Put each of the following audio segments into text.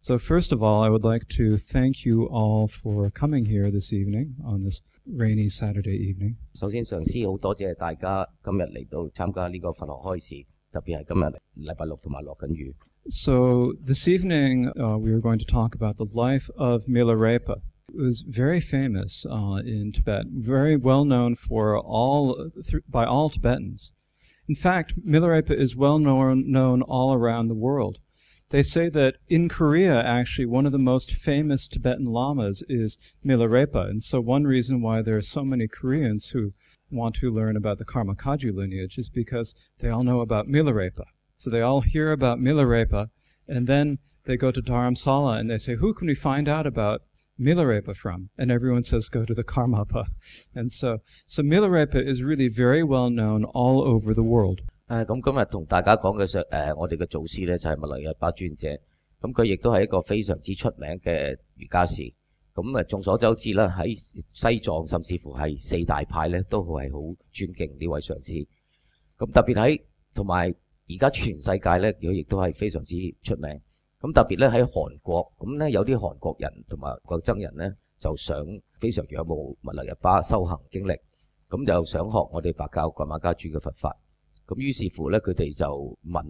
So first of all, I would like to thank you all for coming here this evening on this rainy Saturday evening. 首先，上司好多謝大家今日嚟到參加呢個佛學開示，特別係今日禮拜六同埋落緊雨。So this evening, we are going to talk about the life of Milarepa. It was very famous in Tibet, very well known by all Tibetans. In fact, Milarepa is well known all around the world. They say that in Korea, actually, one of the most famous Tibetan lamas is Milarepa, and so one reason why there are so many Koreans who want to learn about the Karma Kagyu lineage is because they all know about Milarepa. So they all hear about Milarepa, and then they go to Dharamsala and they say, who can we find out about Milarepa from? And everyone says, go to the Karmapa. And so Milarepa is really very well known all over the world. 咁今日同大家講嘅我哋嘅祖師咧就係密勒日巴尊者，咁佢亦都係一個非常之出名嘅瑜伽士。咁眾所周知啦，喺西藏甚至乎係四大派咧都係好尊敬呢位上師。咁特別喺同埋而家全世界咧，佢亦都係非常之出名。咁特別咧喺韓國，咁咧有啲韓國人同埋國僧人咧就想非常仰慕密勒日巴修行經歷，咁就想學我哋白教噶瑪家主嘅佛法。咁於是乎咧，佢哋就問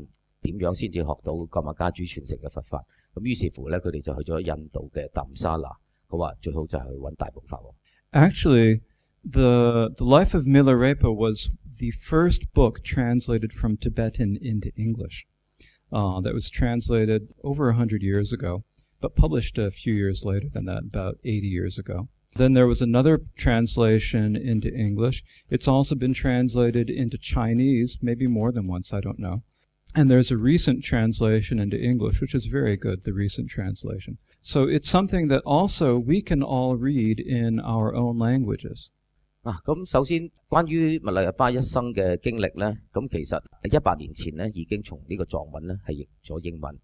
點樣先至學到噶瑪家主傳承嘅佛法。咁於是乎咧，佢哋就去咗印度嘅達姆沙那。佢話最好就係去揾大寶法王。Actually, the life of Milarepa was the first book translated from Tibetan into English. That was translated over 100 years ago, but published a few years later than that, about 80 years ago. Then there was another translation into English. It's also been translated into Chinese, maybe more than once, I don't know. And there's a recent translation into English, which is very good, the recent translation. So it's something that also we can all read in our own languages. 咁首先關於密勒日巴一生嘅經歷咧，咁其實100年前咧已經從呢個藏文咧係譯咗英文，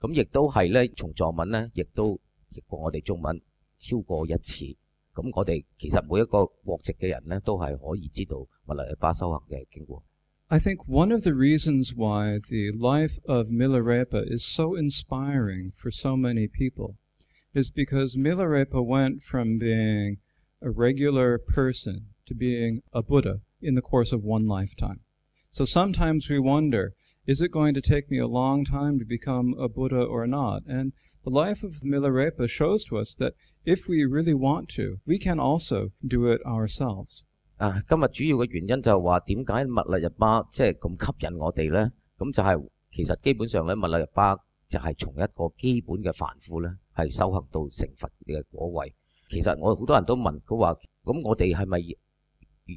咁亦都係咧從藏文咧亦都譯過我哋中文超過1次。咁我哋其實每一個國籍嘅人咧都係可以知道密勒日巴修行嘅經過。I think one of the reasons why the life of Milarepa is so inspiring for so many people is because Milarepa went from being a regular person to being a Buddha in the course of one lifetime. So sometimes we wonder, is it going to take me a long time to become a Buddha or not? And the life of Milarepa shows to us that if we really want to, we can also do it ourselves. 今日主要嘅原因就係話點解密勒日巴即係咁吸引我哋咧？咁就係其實基本上咧，密勒日巴就係從一個基本嘅凡夫咧，係修行到成佛嘅果位。其實我好多人都問佢話，咁我哋係咪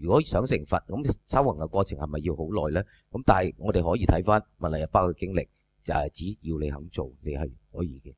如果想成佛，咁修行嘅過程係咪要好耐咧？咁但係我哋可以睇翻密勒日巴嘅經歷，就係只要你肯做，你係可以嘅。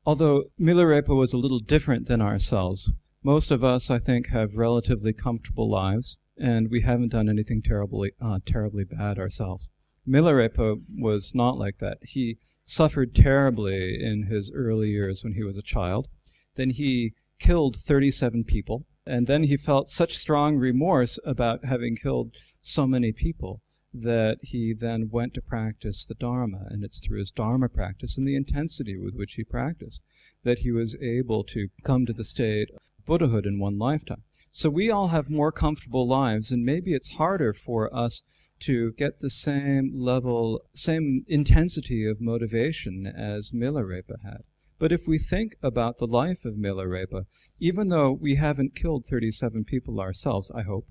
Although Milarepa was a little different than ourselves, most of us, I think, have relatively comfortable lives, and we haven't done anything terribly bad ourselves. Milarepa was not like that. He suffered terribly in his early years when he was a child. Then he killed 37 people, and then he felt such strong remorse about having killed so many people that he then went to practice the Dharma, and it's through his Dharma practice and the intensity with which he practiced that he was able to come to the state of Buddhahood in one lifetime. So we all have more comfortable lives, and maybe it's harder for us to get the same level, same intensity of motivation as Milarepa had. But if we think about the life of Milarepa, even though we haven't killed 37 people ourselves, I hope,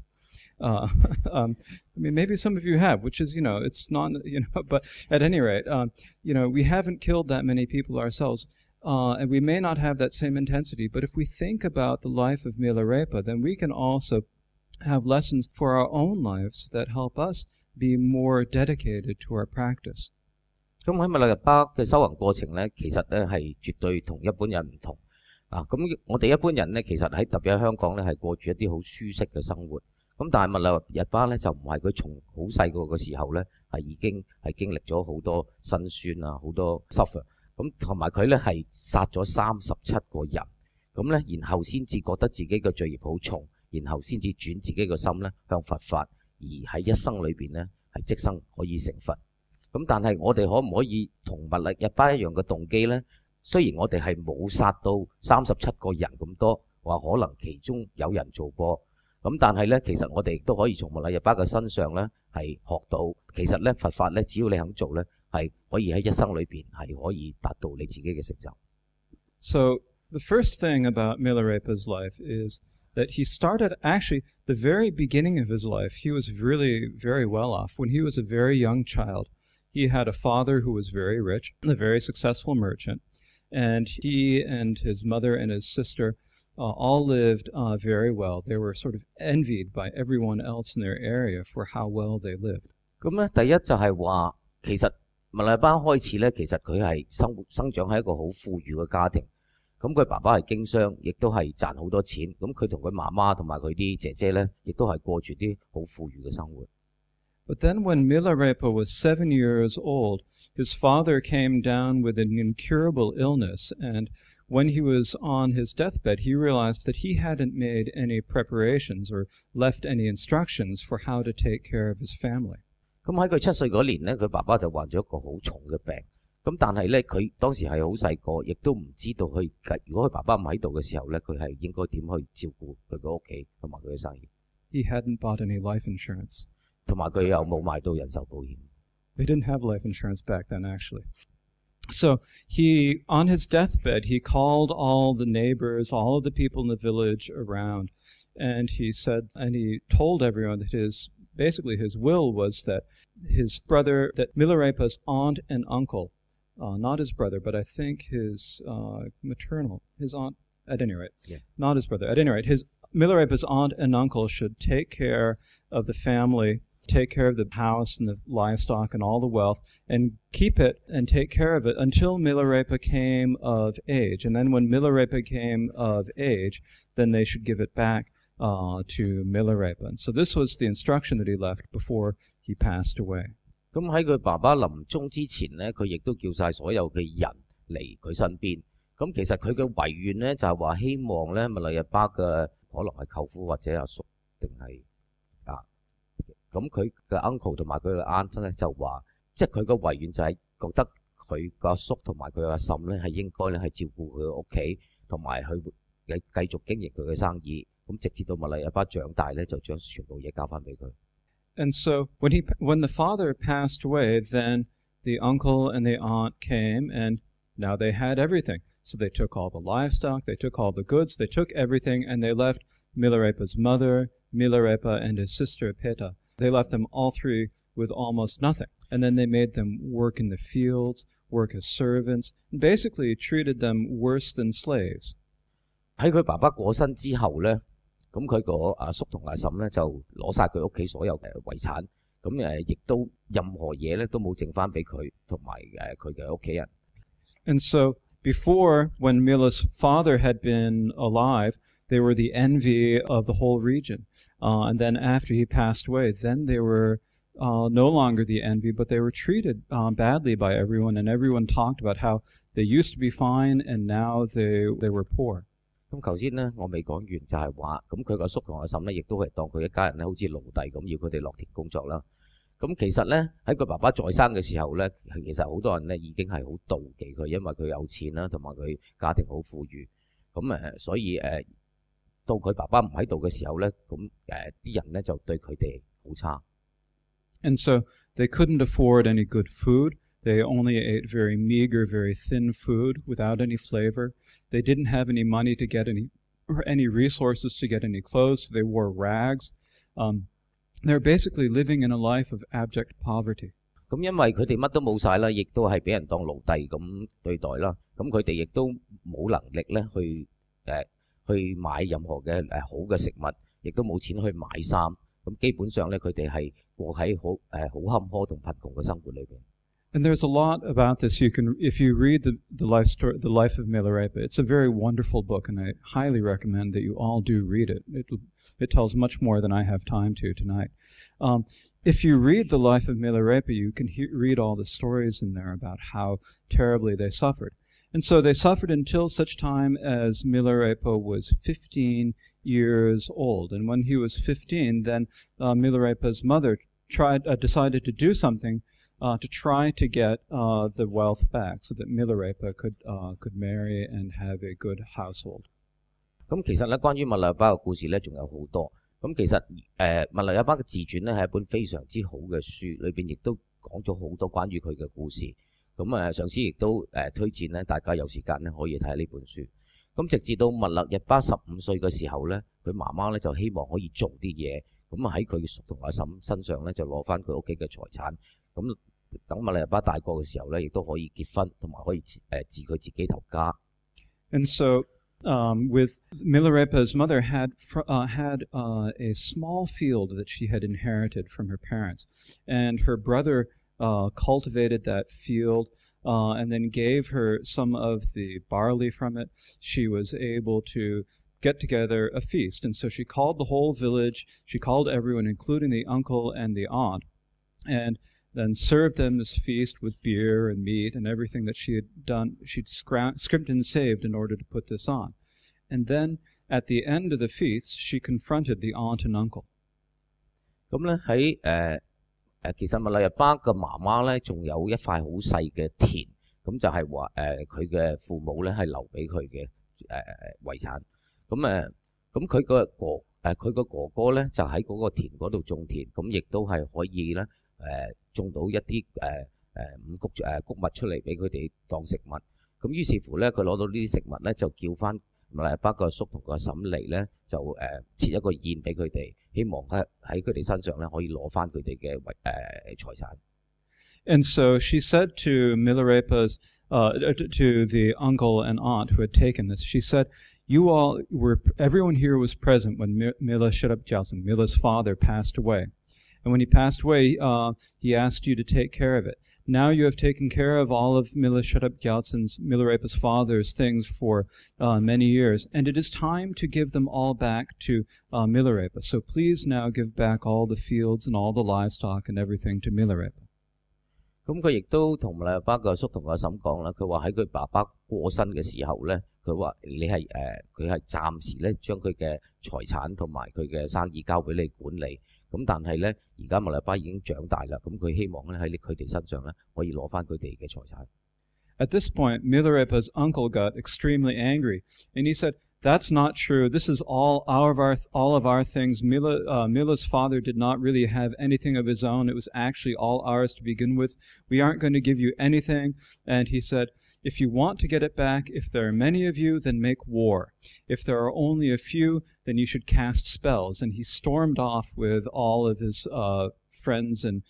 I mean, maybe some of you have, which is, it's not, but at any rate, we haven't killed that many people ourselves, and we may not have that same intensity, but if we think about the life of Milarepa, then we can also have lessons for our own lives that help us be more dedicated to our practice. 咁喺密勒日巴嘅修行過程咧，其實咧係絕對同一般人唔同。咁我哋一般人咧，其實喺特別喺香港咧係過住一啲好舒適嘅生活。咁但係密勒日巴咧就唔係，佢從好細個嘅時候咧係已經係經歷咗好多辛酸啊，好多 suffer。咁同埋佢咧係殺咗37個人，咁咧然後先至覺得自己嘅罪業好重，然後先至轉自己嘅心咧向佛法，而喺一生裏邊咧係即生可以成佛。咁但係我哋可唔可以同密勒日巴一樣嘅動機咧？雖然我哋係冇殺到37個人咁多，話可能其中有人做過，咁但係咧，其實我哋亦都可以從密勒日巴嘅身上咧係學到，其實咧佛法咧，只要你肯做咧，係可以喺一生裏邊係可以達到你自己嘅成就。So the first thing about Milarepa's life is that he started, actually, the very beginning of his life, he was really very well off. When he was a very young child, he had a father who was very rich, a very successful merchant, and he and his mother and his sister all lived very well. They were sort of envied by everyone else in their area for how well they lived. 咁咧，第一就係話，其實密勒日巴開始咧，其實佢係生長喺一個好富裕嘅家庭。咁佢爸爸係經商，亦都係賺好多錢。咁佢同佢媽媽同埋佢啲姐姐咧，亦都係過住啲好富裕嘅生活。But then when Milarepa was 7 years old, his father came down with an incurable illness, and when he was on his deathbed, he realized that he hadn't made any preparations or left any instructions for how to take care of his family. 咁喺佢7歲嗰年咧，佢爸爸就患咗一個好重嘅病。咁但係咧，佢當時係好細個，亦都唔知道佢如果佢爸爸唔喺度嘅時候咧，佢係應該點去照顧佢嘅屋企同埋佢嘅生意。He hadn't bought any life insurance. 同埋佢又冇買到人壽保險。They didn't have life insurance back then, actually. So he, on his deathbed, he called all the neighbors, all of the people in the village around, and he said, and he told everyone that basically his will was that his brother, that Milarepa's aunt and uncle, not his brother, but I think his maternal, his aunt, at any rate, not his brother, at any rate, Milarepa's aunt and uncle should take care of the family, take care of the house and the livestock and all the wealth, and keep it and take care of it until Milarepa came of age. And then when Milarepa came of age, then they should give it back to Milarepa. And so this was the instruction that he left before he passed away. 咁喺佢爸爸臨終之前咧，佢亦都叫晒所有嘅人嚟佢身邊。咁其實佢嘅遺願咧就係話希望咧密勒日巴嘅可能係舅父或者阿叔定係咁佢嘅 uncle 同埋佢嘅 aunt 咧就話，即係佢嘅遺願就係覺得佢個阿叔同埋佢嘅阿嬸咧係應該咧係照顧佢嘅屋企，同埋去繼續經營佢嘅生意。咁直至到密勒日巴長大咧，就將全部嘢交翻俾佢。And so when the father passed away, then the uncle and the aunt came, and now they had everything. So they took all the livestock, they took all the goods, they took everything, and they left Milarepa's mother, Milarepa, and his sister Peta. They left them all three with almost nothing. And then they made them work in the fields, work as servants, and basically treated them worse than slaves. 喺佢爸爸過身之後咧，咁佢個阿叔同阿嬸咧就攞晒佢屋企所有嘅遺產，咁亦都任何嘢咧都冇剩翻俾佢同埋佢嘅屋企人。And so before, when Mila's father had been alive, they were the envy of the whole region. And then after he passed away, then they were no longer the envy, but they were treated badly by everyone, and everyone talked about how they used to be fine and now they were poor. 咁頭先咧，我未講完就係話，咁佢個阿叔同阿嬸咧，亦都係當佢一家人咧，好似奴隸咁，要佢哋落田工作啦。咁其實咧，喺佢爸爸在生嘅時候咧，其實好多人咧已經係好妒忌佢，因為佢有錢啦，同埋佢家庭好富裕。咁所以到佢爸爸唔喺度嘅時候咧，咁啲人咧就對佢哋好差。And so they couldn't afford any good food. They only ate very meager, very thin food without any flavor. They didn't have any money to get any resources to get any clothes, so they wore rags. They're basically living in a life of abject poverty. 咁因為佢哋乜都冇晒啦，亦都係俾人當奴隸咁對待啦。咁佢哋亦都冇能力咧去買任何嘅好嘅食物，亦都冇錢去買衫。咁基本上咧，佢哋係過喺好坎坷同貧窮嘅生活裏邊。And there's a lot about this. If you read the life story, the life of Milarepa, it's a very wonderful book, and I highly recommend that you all do read it. It tells much more than I have time to tonight. If you read the life of Milarepa, you can read all the stories in there about how terribly they suffered. And so they suffered until such time as Milarepa was 15 years old. And when he was 15, then Milarepa's mother decided to do something to try to get the wealth back so that Milarepa could marry and have a good household. 咁其實咧，關於密勒日巴嘅故事咧，仲有好多。咁其實密勒日巴嘅自傳咧係一本非常之好嘅書，裏邊亦都講咗好多關於佢嘅故事。咁上師亦都推薦咧，大家有時間咧可以睇下呢本書。咁直至到密勒日巴15歲嘅時候咧，佢媽媽咧就希望可以做啲嘢，咁喺佢嘅叔同阿嬸身上咧就攞翻佢屋企嘅財產。咁等密勒日巴大個嘅時候咧，亦都可以結婚，同埋可以自佢自己頭家。And so with Milarepa's mother had a small field that she had inherited from her parents, and her brother cultivated that field and then gave her some of the barley from it. She was able to get together a feast, and so she called the whole village. She called everyone, including the uncle and the aunt, and then served them this feast with beer and meat and everything that she had done. She'd scrimped and saved in order to put this on. And then at the end of the feast, she confronted the aunt and uncle. 咁咧喺其實密勒日巴嘅媽媽咧，仲有一塊好細嘅田，咁就係話佢嘅父母咧係留俾佢嘅遺產。咁佢個哥哥咧就喺嗰個田嗰度種田，咁亦都係可以咧種到一啲五穀物出嚟俾佢哋當食物。咁於是乎咧，佢攞到呢啲食物咧，就叫翻密勒日巴個叔同個嬸嚟咧，就設一個宴俾佢哋，希望喺佢哋身上咧可以攞翻佢哋嘅財產。And so she said to Milarepa's to the uncle and aunt who had taken this, she said, everyone here was present when Mila Shedap-gyaltsen, Mila's father, passed away. And when he passed away, he asked you to take care of it. Now you have taken care of all of Mila Shedap-gyaltsen's, Milarepa's father's things for many years, and it is time to give them all back to Milarepa. So please now give back all the fields and all the livestock and everything to Milarepa. 咁佢亦都同密勒日巴個叔同個嬸講啦，佢話喺佢爸爸過身嘅時候咧，佢話佢係暫時咧將佢嘅財產同埋佢嘅生意交俾你管理。咁但係咧，而家密勒日巴已經長大啦，咁佢希望咧喺佢哋身上咧可以攞翻佢哋嘅財產。At this point, Milarepa's uncle got extremely angry, and he said, "That's not true. This is all of our things. Mila's father did not really have anything of his own. It was actually all ours to begin with. We aren't going to give you anything." And he said, "If you want to get it back, if there are many of you, then make war. If there are only a few, then you should cast spells." And he stormed off with all of his friends and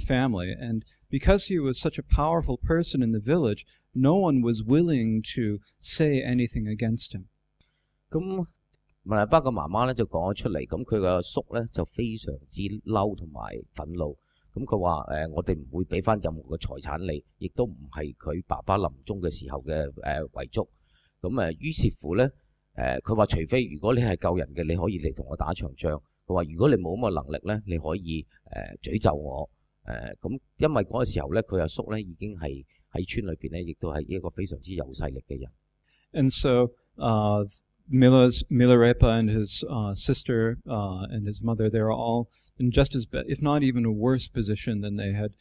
family. And because he was such a powerful person in the village, no one was willing to say anything against him. 咁密勒日巴嘅媽媽咧就講咗出嚟，咁佢個叔咧就非常之嬲同埋憤怒。咁佢話我哋唔會俾翻任何嘅財產你，亦都唔係佢爸爸臨終嘅時候嘅遺囑。咁於是乎咧佢話除非如果你係救人嘅，你可以嚟同我打場仗。佢話如果你冇咁嘅能力咧，你可以詛咒我。咁因為嗰個時候咧，佢阿叔咧已經係喺村裏邊咧，亦都係一個非常之有勢力嘅人。And so Milarepa and his sister and his mother, they were all in just as bad, if not even a worse position than they had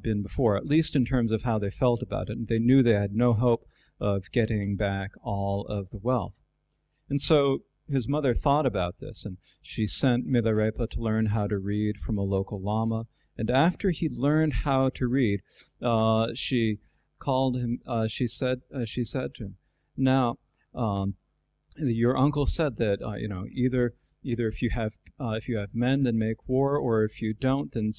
been before, at least in terms of how they felt about it. And they knew they had no hope of getting back all of the wealth. And so his mother thought about this, and she sent Milarepa to learn how to read from a local lama. And after he learned how to read, she called him. She said to him, "Now, your uncle said that either if you have men, then make war, or if you don't, then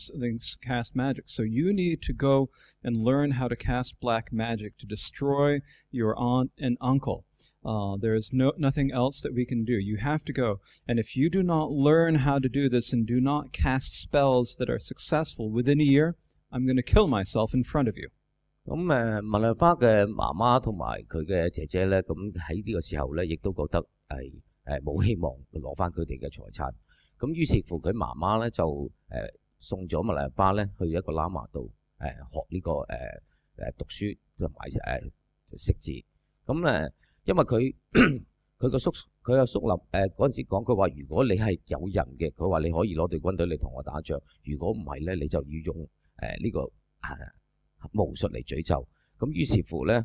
cast magic. So you need to go and learn how to cast black magic to destroy your aunt and uncle. There is nothing else that we can do. You have to go. And if you do not learn how to do this and do not cast spells that are successful within a year, I'm going to kill myself in front of you." 咁密勒日巴嘅媽媽同埋佢嘅姐姐咧，咁喺呢個時候咧，亦都覺得係冇希望攞翻佢哋嘅財產。咁於是乎佢媽媽咧就送咗密勒日巴咧去一個喇嘛度學呢個讀書同埋識字。咁因為佢個叔嗰陣時講，佢話如果你係有人嘅，佢話你可以攞隊軍隊嚟同我打仗；如果唔係咧，你就要用呢個巫術嚟詛咒。咁於是乎咧，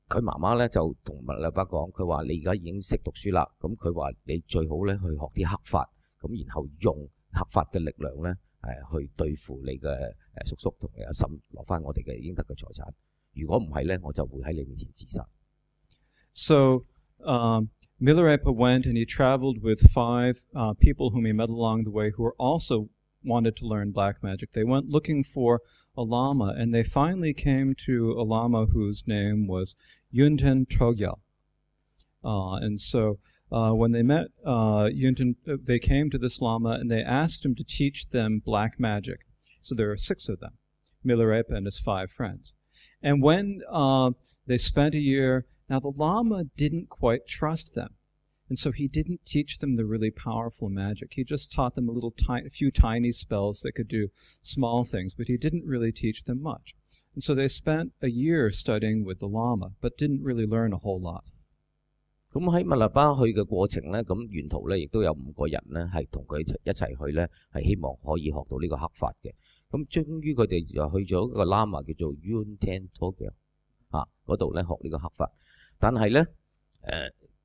佢媽媽咧就同密勒日巴講，佢話你而家已經識讀書啦，咁佢話你最好咧去學啲黑法，咁然後用黑法嘅力量咧去對付你嘅叔叔同你阿嬸，攞翻我哋嘅應得嘅財產。如果唔係咧，我就會喺你面前自殺。So Milarepa went and he traveled with 5 people whom he met along the way who were also wanted to learn black magic. They went looking for a lama, and they finally came to a lama whose name was Yunten Chogyal. And so when they met Yunten, they came to this lama and they asked him to teach them black magic. So there were 6 of them, Milarepa and his 5 friends. And when they spent a year, now the lama didn't quite trust them. And so he didn't teach them the really powerful magic. He just taught them a few tiny spells that could do small things, but he didn't really teach them much. And so they spent a year studying with the Lama, but didn't really learn a whole lot. 咁喺密勒巴去嘅過程咧，咁沿途咧亦都有5個人咧係同佢一齊去咧，係希望可以學到呢個黑法嘅。咁終於佢哋就去咗一個喇嘛叫做 Yunten Chogyal 嗰度咧學呢個黑法，但係咧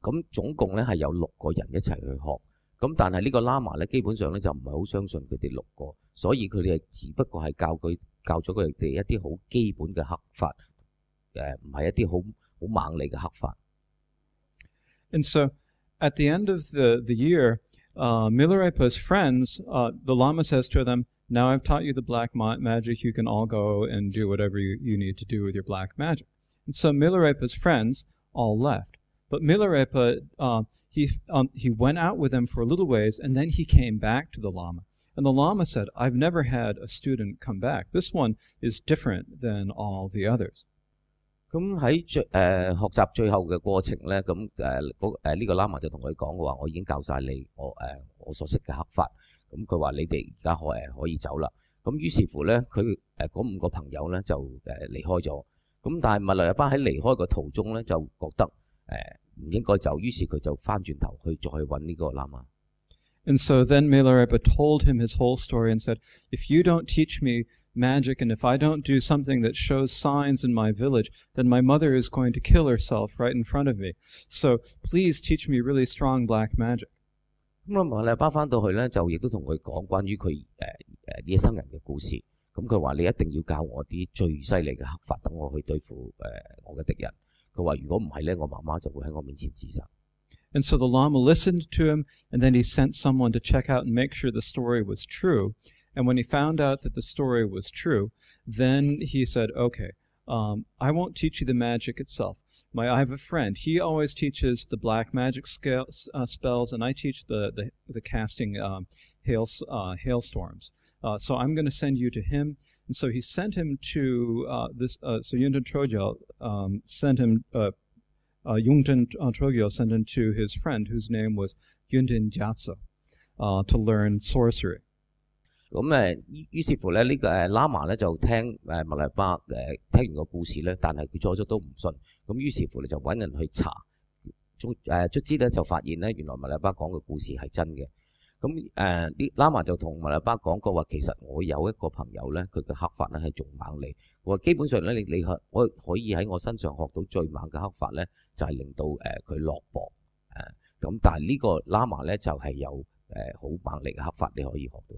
咁總共咧係有6個人一齊去學，咁但係呢個喇嘛咧基本上咧就唔係好相信佢哋6個，所以佢哋係只不過係教咗佢哋一啲好基本嘅黑法，唔係一啲好猛利嘅黑法。And so at the end of the year, Milarepa's friends, the Lama says to them, now I've taught you the black magic, you can all go and do whatever you need to do with your black magic. And so Milarepa's friends all left. But Milarepa, he went out with them for a little ways, and then he came back to the Lama. And the Lama said, I've never had a student come back. This one is different than all the others. 咁喺學習最後嘅過程咧，咁呢個喇嘛就同佢講嘅話，我已經教晒你我所識嘅黑法，咁佢話你哋而家可以走啦。咁於是乎咧，佢嗰5個朋友咧就離開咗。咁但係密勒日巴喺離開嘅途中咧，就覺得唔應該走，於是佢就翻轉頭去再去揾呢個喇嘛。And so then Milarepa told him his whole story and said, if you don't teach me magic and if I don't do something that shows signs in my village, then my mother is going to kill herself right in front of me. So please teach me really strong black magic. 咁密勒日巴翻到去咧，就亦都同佢講關於佢呢一生人嘅故事。咁佢話你一定要教我啲最犀利嘅黑法，等我去對付我嘅敵人。佢話如果唔係咧，我媽媽就會喺我面前自殺。And so the Lama listened to him, and then he sent someone to check out and make sure the story was true. And when he found out that the story was true, then he said, okay, I won't teach you the magic itself. I have a friend. He always teaches the black magic spells, and I teach the casting hailstorms. So I'm going to send you to him. And so he sent him to so Yunten Chogyal sent him. Yunten Chogyal sent him to his friend, whose name was Yunten Gyatso, to learn sorcery. 咁於是乎咧，呢個喇嘛咧就聽密勒日巴聽完個故事咧，但係佢初初都唔信，咁於是乎你就揾人去查，卒之咧就發現咧，原來密勒日巴講嘅故事係真嘅。咁啲喇嘛就同密勒日巴講過話，其實我有一個朋友咧，佢嘅黑法咧係仲猛利。我基本上咧，我可以喺我身上學到最猛嘅黑法咧，就係令到佢落雹。咁但係呢個喇嘛咧就係有好猛利嘅黑法，你可以學到。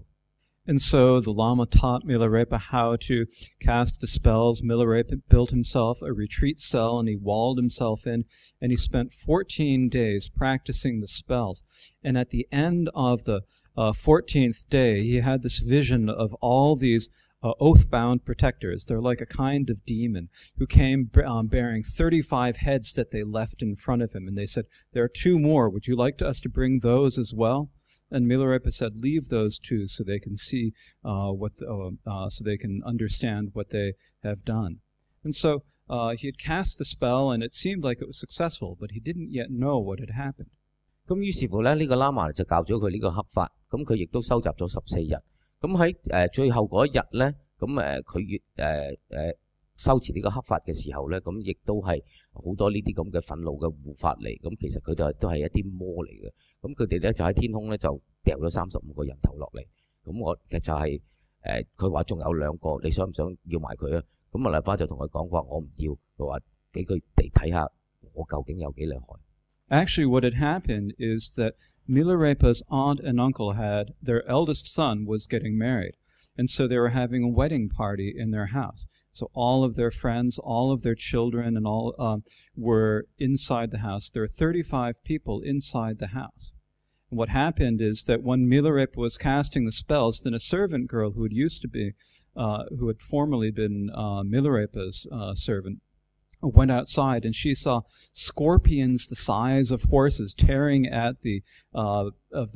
And so the Lama taught Milarepa how to cast the spells. Milarepa built himself a retreat cell and he walled himself in, and he spent 14 days practicing the spells. And at the end of the 14th day, he had this vision of all these oath-bound protectors. They're like a kind of demon who came bearing 35 heads that they left in front of him. And they said, there are 2 more. Would you like us to bring those as well? And Milarepa said, leave those 2 so they can see so they can understand what they have done. And so he had cast the spell, and it seemed like it was successful, but he didn't yet know what had happened. 咁於是乎咧，呢個喇嘛就教咗佢呢個黑法，咁佢亦都收集咗14日。咁喺最後嗰一日咧，咁佢修持呢個黑法嘅時候咧，咁亦都係好多呢啲咁嘅憤怒嘅護法嚟。咁其實佢哋都係一啲魔嚟嘅。咁佢哋咧就喺天空咧就掉咗35個人頭落嚟。咁我其實就係佢話仲有2個，你想唔想要埋佢啊？咁密勒巴就同佢講話我唔要，佢話俾佢哋睇下我究竟有幾厲害。Actually, what had happened is that Milarepa's aunt and uncle had their eldest son was getting married, and so they were having a wedding party in their house. So all of their friends, all of their children, and all were inside the house. There were 35 people inside the house. And what happened is that when Milarepa was casting the spells, then a servant girl who had formerly been Milarepa's servant, went outside, and she saw scorpions the size of horses tearing at the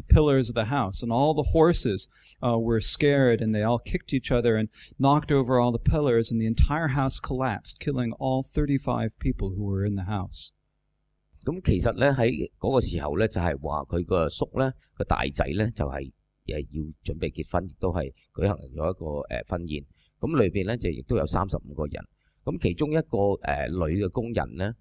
pillars of the house, and all the horses were scared, and they all kicked each other and knocked over all the pillars, and the entire house collapsed, killing all 35 people who were in the house. 咁其實咧喺嗰個時候咧就係話佢個叔咧個大仔咧就係要準備結婚，亦都係舉行咗一個婚宴。咁裏邊咧就亦都有35個人。咁其中一個女嘅工人咧，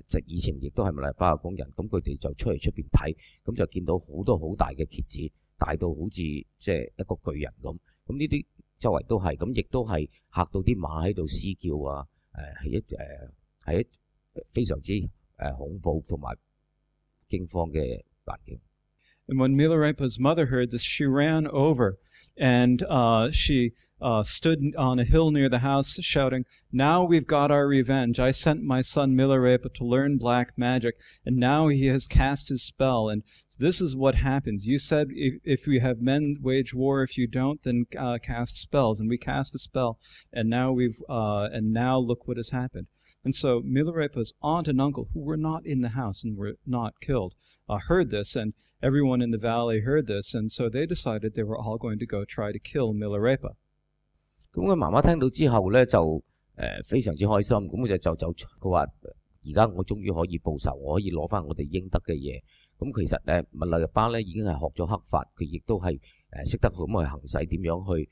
就以前亦都係密勒巴嘅工人，咁佢哋就出嚟出邊睇，咁就見到好多好大嘅蠍子，大到好似即係一個巨人咁。咁呢啲周圍都係，咁亦都係嚇到啲馬喺度嘶叫啊！係一非常之恐怖同埋驚慌嘅環境。And when Milarepa's mother heard this, she ran over, and she stood on a hill near the house, shouting, "Now we've got our revenge. I sent my son Milarepa to learn black magic, and now he has cast his spell. And this is what happens. You said if we have men, wage war. If you don't, then cast spells. And we cast a spell, and now look what has happened." And so Milarepa's aunt and uncle, who were not in the house and were not killed, heard this, and everyone in the valley heard this, and so they decided they were all going to go try to kill Milarepa. 咁佢媽媽聽到之後咧就非常之開心，咁佢話而家我終於可以報仇，我可以攞翻我哋應得嘅嘢。咁其實密勒巴咧已經係學咗黑法，佢亦都係識得咁去行使點樣去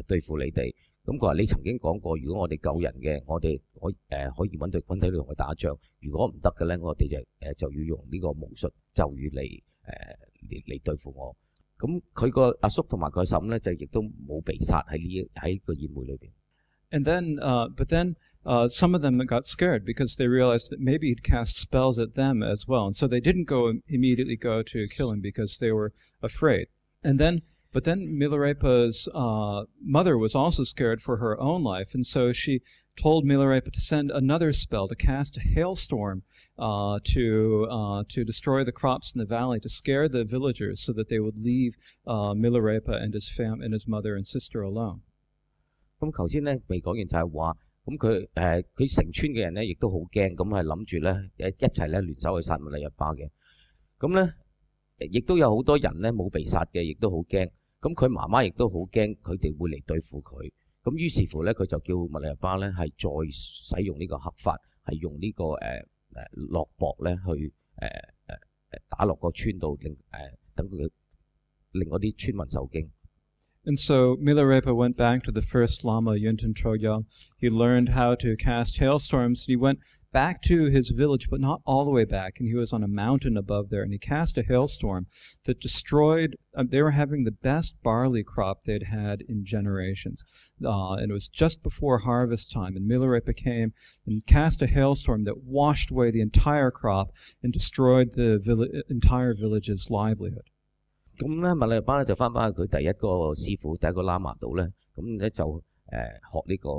對付你哋。咁佢話你曾經講過，如果我哋救人嘅，我哋可以揾隊軍隊嚟同佢打仗。如果唔得嘅咧，我哋就要用呢個巫術咒語嚟對付我。咁佢個阿叔同埋佢嬸咧就亦都冇被殺喺個宴會裏邊。And then, but then some of them got scared because they realized that maybe he'd cast spells at them as well, and so they didn't immediately go to kill him because they were afraid. But then Milarepa's mother was also scared for her own life, and so she told Milarepa to send another spell, to cast a hailstorm to destroy the crops in the valley, to scare the villagers so that they would leave Milarepa and his mother and sister alone. 咁頭先咧未講完就係話，咁佢成村嘅人咧亦都好驚，咁係諗住咧一齊咧聯手去殺密勒日巴嘅。咁咧亦都有好多人咧冇被殺嘅，亦都好驚。咁佢媽媽亦都好驚佢哋會嚟對付佢。咁於是乎咧，佢就叫密勒日巴咧係再使用呢個黑法，係用呢個落雹咧去打落個村度，令嗰啲村民受驚。And so Milarepa went back to the first Lama, Yunten Chogyal. He learned how to cast hailstorms. He went back to his village, but not all the way back, and he was on a mountain above there, and he cast a hailstorm that destroyed, they were having the best barley crop they'd had in generations, and it was just before harvest time, and Milarepa came and cast a hailstorm that washed away the entire crop and destroyed the entire village's livelihood. 咁咧，密勒日巴咧就翻返去佢第一個師傅、第一個喇嘛度咧，咁咧就學呢個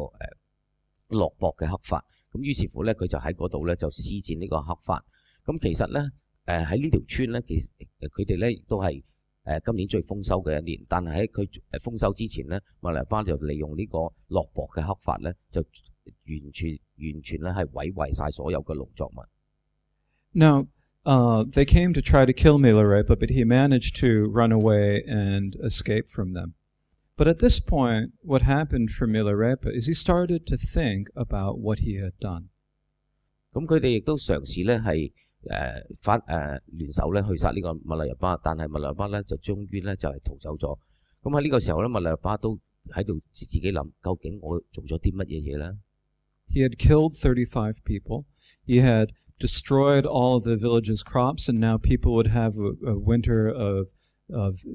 落雹嘅黑法。咁於是乎咧，佢就喺嗰度咧就施展呢個黑法。咁其實咧，喺呢條村咧，其實佢哋咧亦都係今年最豐收嘅一年。但係喺佢豐收之前咧，密勒日巴就利用呢個落雹嘅黑法咧，就完全咧係毀壞晒所有嘅農作物。Now, they came to try to kill Milarepa, but he managed to run away and escape from them. But at this point, what happened for Milarepa is he started to think about what he had done. 咁佢哋亦都嘗試咧係聯手咧去殺呢個密勒日巴，但係密勒日巴咧就終於咧就係逃走咗。咁喺呢個時候咧，密勒日巴都喺度自己諗，究竟我做咗啲乜嘢嘢咧？ He had killed 35 people. He had destroyed all of the village's crops, and now people would have a winter of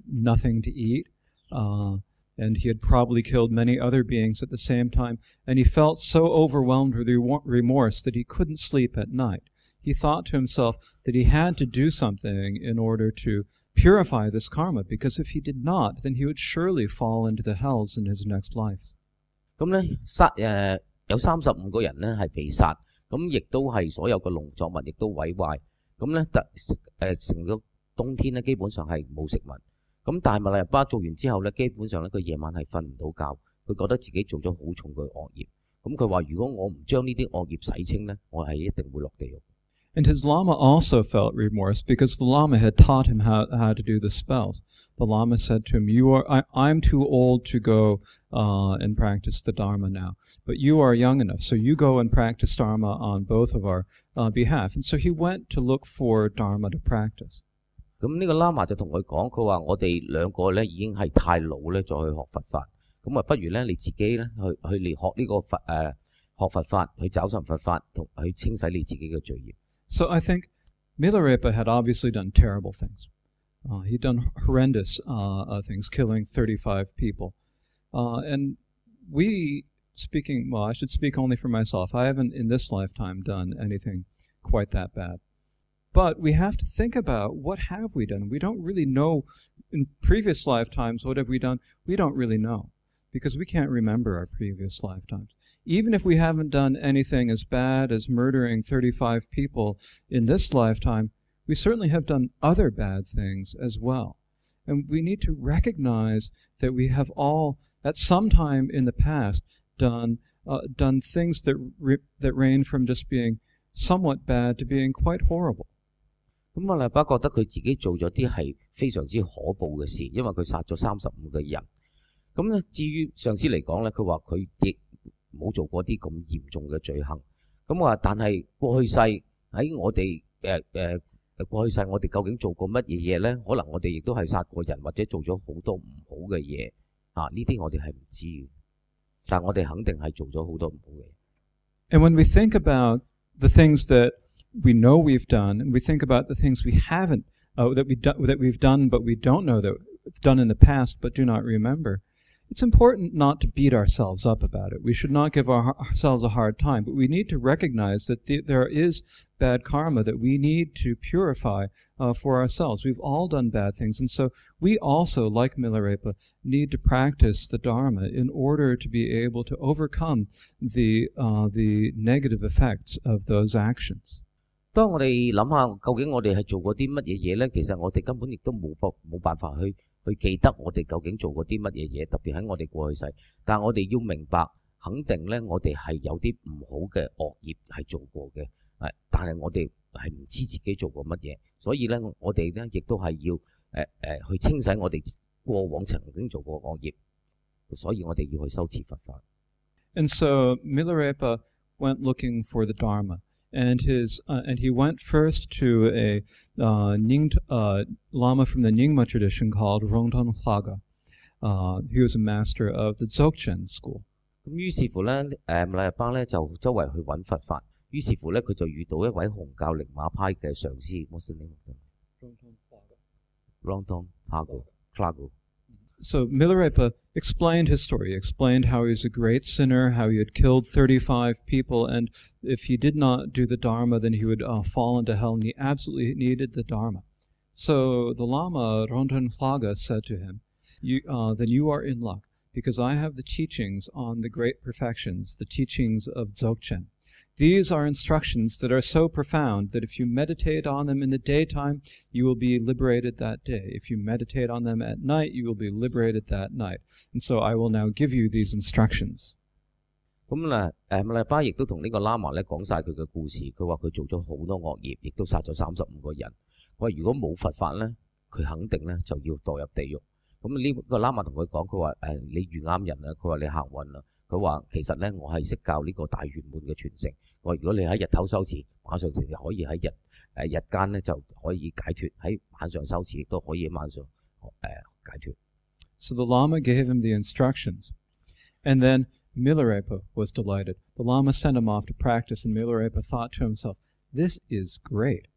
nothing to eat. and he had probably killed many other beings at the same time, and he felt so overwhelmed with remorse that he couldn't sleep at night. He thought to himself that he had to do something in order to purify this karma, because if he did not, then he would surely fall into the hells in his next life. 咁咧有35個人咧係被殺，咁亦都係所有嘅農作物亦都毀壞，咁咧成個冬天咧基本上係冇食物。咁但係密勒日巴做完之後咧，基本上咧佢夜晚係瞓唔到覺，佢覺得自己做咗好重嘅惡業。咁佢話：如果我唔將呢啲惡業洗清咧，我係一定會落地獄。And his Lama also felt remorse because the Lama had taught him how to do the spells. The Lama said to him, I'm too old to go and practice the Dharma now, but you are young enough, so you go and practice Dharma on both of our behalf. And so he went to look for Dharma to practice. 咁呢個喇嘛就同佢講，佢話我哋兩個咧已經係太老咧，再去學佛法，咁不如咧你自己咧去學呢個學佛法，去找尋佛法，同去清洗你自己嘅罪業。So I think Milarepa had obviously done terrible things. He'd done horrendous things, killing 35 people. And I should speak only for myself. I haven't in this lifetime done anything quite that bad. But we have to think about what have we done. We don't really know in previous lifetimes what have we done. We don't really know because we can't remember our previous lifetimes. Even if we haven't done anything as bad as murdering 35 people in this lifetime, we certainly have done other bad things as well. And we need to recognize that we have all, at some time in the past, done things that range from just being somewhat bad to being quite horrible. 咁密勒日巴覺得佢自己做咗啲係非常之可怖嘅事，因為佢殺咗35個人。咁咧，至於上師嚟講咧，佢話佢亦冇做過啲咁嚴重嘅罪行。咁話，但係過去世喺我哋過去世我哋究竟做過乜嘢嘢咧？可能我哋亦都係殺過人，或者做咗好多唔好嘅嘢啊！呢啲我哋係唔知嘅，但係我哋肯定係做咗好多唔好嘅嘢。And when we think about the things that we know we've done, and we think about the things we haven't, that we've done but we don't know that we've done in the past but do not remember, it's important not to beat ourselves up about it. We should not give ourselves a hard time, but we need to recognize that there is bad karma that we need to purify for ourselves. We've all done bad things, and so we also, like Milarepa, need to practice the Dharma in order to be able to overcome the negative effects of those actions. 當我哋諗下究竟我哋係做過啲乜嘢嘢咧，其實我哋根本亦都冇辦法去記得我哋究竟做過啲乜嘢嘢，特別喺我哋過去世。但係我哋要明白，肯定咧我哋係有啲唔好嘅惡業係做過嘅，但係我哋係唔知自己做過乜嘢，所以咧我哋咧亦都係要去清洗我哋過往曾經做過惡業，所以我哋要去修持佛法。And so Milarepa went looking for the Dharma. And he went first to a Lama from the Nyingma tradition called Rongton Plaga. He was a master of the Dzogchen school. 咁於是乎咧，密勒日巴咧就周圍去揾佛法。於是乎咧，佢就遇到一位紅教靈馬派嘅上師。What's the name of them? Rongton Plaga. So Milarepa explained his story. He explained how he was a great sinner, how he had killed 35 people, and if he did not do the Dharma, then he would fall into hell, and he absolutely needed the Dharma. So the Lama Rongton Plaga said to him, then you are in luck, because I have the teachings on the great perfections, the teachings of Dzogchen. These are instructions that are so profound that if you meditate on them in the daytime, you will be liberated that day. If you meditate on them at night, you will be liberated that night. And so I will now give you these instructions. 咁密勒日巴亦都同呢個喇嘛咧講晒佢嘅故事。佢話佢做咗好多惡業，亦都殺咗35個人。佢話如果冇佛法咧，佢肯定咧就要墮入地獄。咁呢個喇嘛同佢講，佢話你遇啱人啦，佢話你行運啦。佢話其實咧，我係識教呢個大圓滿嘅傳承。我話如果你喺日頭修持，晚上就可以喺日間咧就可以解脫；喺晚上修持亦都可以喺晚上解脫。So the Lama gave him the instructions, and then Milarepa was delighted. The Lama sent him off to practice, and Milarepa thought to himself, "This is great.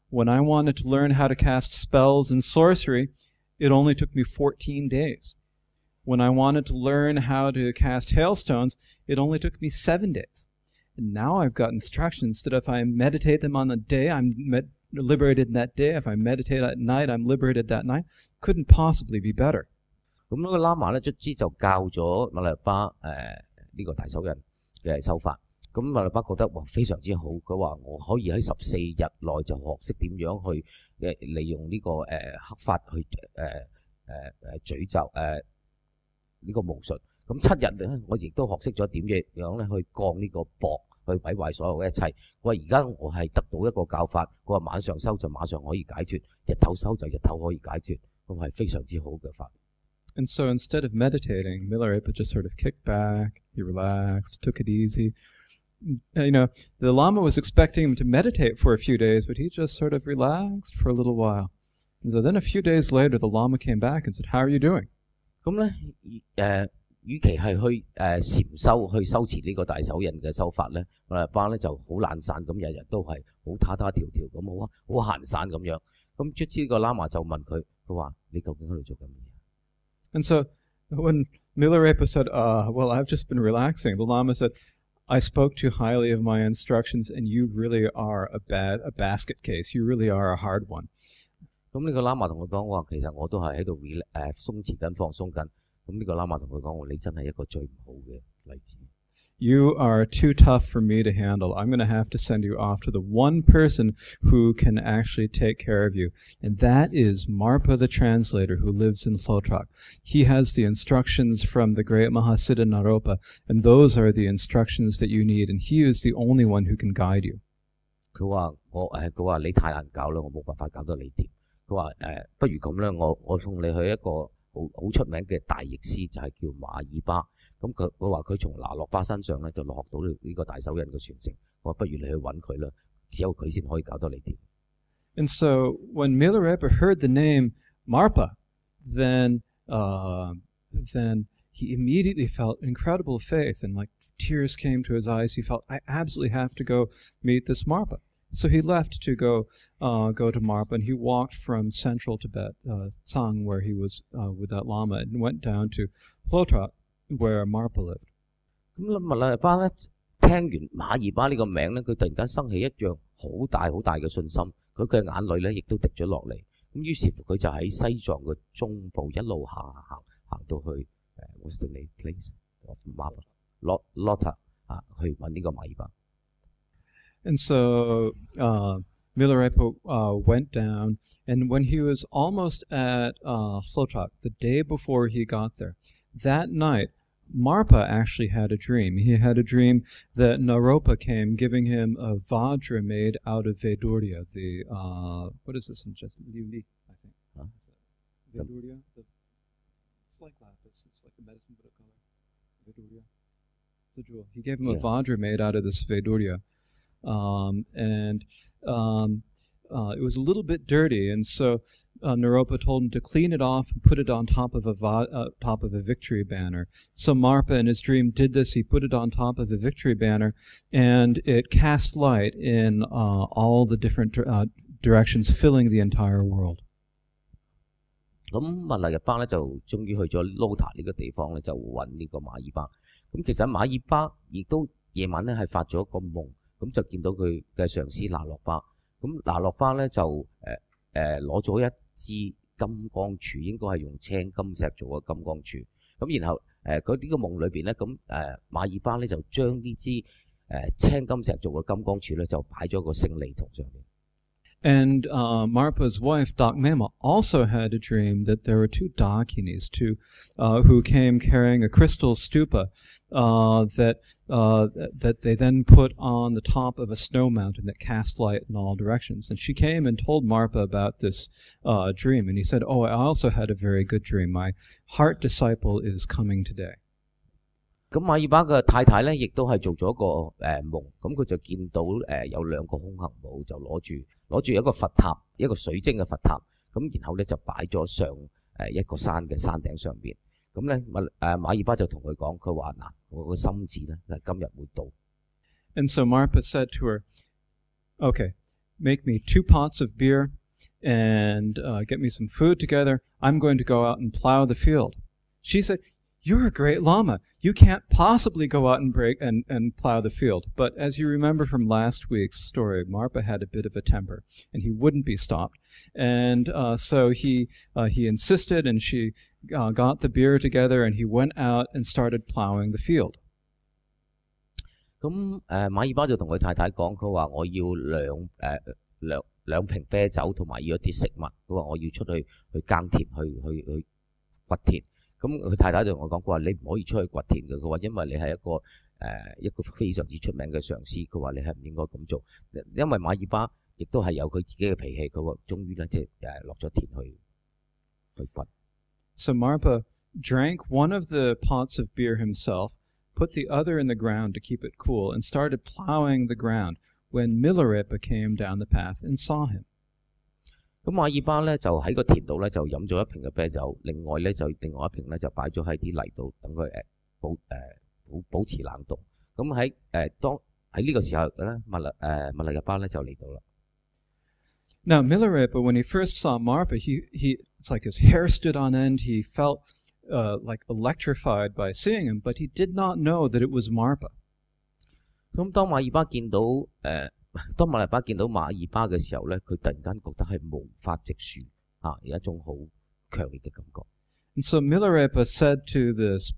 When I wanted to learn how to cast spells and sorcery, it only took me 14 days." When I wanted to learn how to cast hailstones, it only took me 7 days. And now I've got instructions that if I meditate them on the day, I'm liberated that day. If I meditate at night, I'm liberated that night. Couldn't possibly be better. 咁呢個喇嘛咧，卒之就教咗馬來巴呢個大手印嘅修法。咁馬來巴覺得哇非常之好，佢話我可以喺14日內就學識點樣去利用呢個黑法去詛咒呢個巫術。咁7日咧，我亦都學識咗點樣咧去降呢個雹，去毀壞所有嘅一切。佢話而家我係得到一個教法，佢話晚上修就晚上可以解脫，日頭修就日頭可以解脫，咁係非常之好嘅法。And so instead of meditating, Milarepa just sort of kicked back, he relaxed, took it easy. You know, the Lama was expecting him to meditate for a few days, but he just sort of relaxed for a little while. And so then a few days later, the Lama came back and said, "How are you doing?" 咁咧，與其係去禪修去修持呢個大手印嘅修法咧，我哋班咧就好懶散咁，日日都係好他條咁，好閒散咁樣。咁卒之個喇嘛就問佢，佢話：你究竟喺度做緊乜嘢？ And so when Milarepa said, well, I've just been relaxing, the Lama said, I spoke too highly of my instructions, and you really are a basket case. You really are a hard one. 咁呢個喇嘛同佢講話，其實我都係喺度鬆弛緊、放鬆緊。咁呢個喇嘛同佢講：你真係一個最唔好嘅例子。You are too tough for me to handle. I'm going to have to send you off to the one person who can actually take care of you. And that is Marpa the translator who lives in Lotrak. He has the instructions from the great Mahasiddha Naropa, and those are the instructions that you need. And he is the only one who can guide you. 佢話你太難搞啦，我冇辦法搞到你掂。佢話不如咁啦，我送你去一個好出名嘅大譯師，就係叫馬爾巴。咁佢話佢從拿洛巴身上咧就學到呢個大手印嘅傳承。我話不如你去揾佢啦，只有佢先可以搞到你掂。And so when Milarepa heard the name Marpa, then he immediately felt incredible faith, and like tears came to his eyes. He felt, I absolutely have to go meet this Marpa. So he left to go to Marpa, and he walked from central Tibet, Tsang, where he was with that Lama, and went down to Lotrak, where Marpa lived. 咁密勒日巴咧，聽完馬爾巴呢個名咧，佢突然間生起一樣好大嘅信心，佢嘅眼淚咧亦都滴咗落嚟。咁於是乎佢就喺西藏嘅中部一路行到去what's the name place of Marpa Lotrak 去揾呢個馬爾巴。And so Milarepa went down, and when he was almost at Lotrak, the day before he got there, that night, Marpa actually had a dream. He had a dream that Naropa came, giving him a vajra made out of Vedurya. What is this in just Luli, I think? Huh? Vedurya? It's like lapis. It's like a medicine bit of color. Vedurya. It's a jewel. He gave him a vajra made out of this Vedurya. It was a little bit dirty, and so Naropa told him to clean it off and put it on top of a victory banner. So Marpa, in his dream, did this. He put it on top of a victory banner, and it cast light in all the different directions, filling the entire world. 咁密勒日巴咧就終於去咗 Lotrak 呢個地方咧，就揾呢個馬爾巴。咁其實馬爾巴亦都夜晚咧係發咗個夢。咁就見到佢嘅上司拿洛巴，咁拿洛巴咧就攞咗一支金剛杵，應該係用青金石做嘅金剛杵。咁然後佢呢個夢裏邊咧，咁馬爾巴咧就將呢支青金石做嘅金剛杵咧就擺咗個勝利圖上面。And Marpa's wife, Dakmema, also had a dream that there were two Dakinis, who came carrying a crystal stupa that they then put on the top of a snow mountain that cast light in all directions. And she came and told Marpa about this dream, and he said, "Oh, I also had a very good dream. My heart disciple is coming today." 咁馬爾巴嘅太太咧，亦都係做咗個夢，咁佢就見到有兩個空行母就攞住一個佛塔，一個水晶嘅佛塔，咁然後咧就擺咗上一個山嘅山頂上邊。咁咧馬爾巴就同佢講，佢話嗱，我個心志咧今日會到。And so Marpa said to her, "Okay, make me 2 pots of beer and get me some food together. I'm going to go out and plow the field." She said, "You're a great Lama. You can't possibly go out and plow the field." But as you remember from last week's story, Marpa had a bit of a temper, and he wouldn't be stopped. And so he insisted, and she got the beer together, and he went out and started plowing the field. 咁馬爾巴就同佢太太講，佢話我要兩瓶啤酒同埋要一啲食物，佢話我要出去耕田去掘田。咁佢太太就同我講，佢話你唔可以出去掘田嘅，佢話因為你係一個非常之出名嘅上司，佢話你係唔應該咁做，因為馬爾巴亦都係有佢自己嘅脾氣，佢話終於咧即係落咗田去掘。So Marpa drank one of the pots of beer himself, put the other in the ground to keep it cool, and started plowing the ground when Milarepa came down the path and saw him. 咁馬爾巴咧就喺個田度咧就飲咗一瓶嘅啤酒，另外一瓶咧就擺咗喺啲泥度，等佢保持冷凍。咁喺呢個時候咧，密勒日巴咧就嚟到啦。Now Milarepa, when he first saw Marpa, it's like his hair stood on end. He felt like electrified by seeing him, but he did not know that it was Marpa. 咁當馬爾巴見到馬爾巴嘅時候咧，佢突然間覺得係無法直樹有一種好強烈嘅感覺。And so Milarepa said to this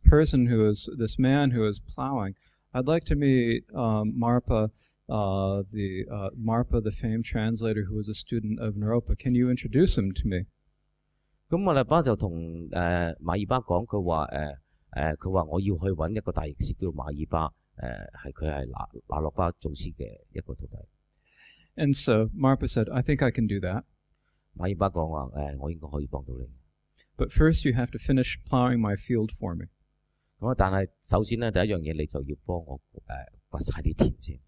man who was plowing, "I'd like to meet Marpa, Marpa, the famed translator who was a student of Naropa. Can you introduce him to me?" 咁馬爾巴就同馬爾巴講，佢話我要去揾一個大譯師叫馬爾巴。佢係那洛巴祖師嘅一個徒弟。And so Marpa said, "I think I can do that." 馬爾巴講話我應該可以幫到你。But first you have to finish plowing my field for me. 咁但係首先咧第一樣嘢你就要幫我掘晒啲田先。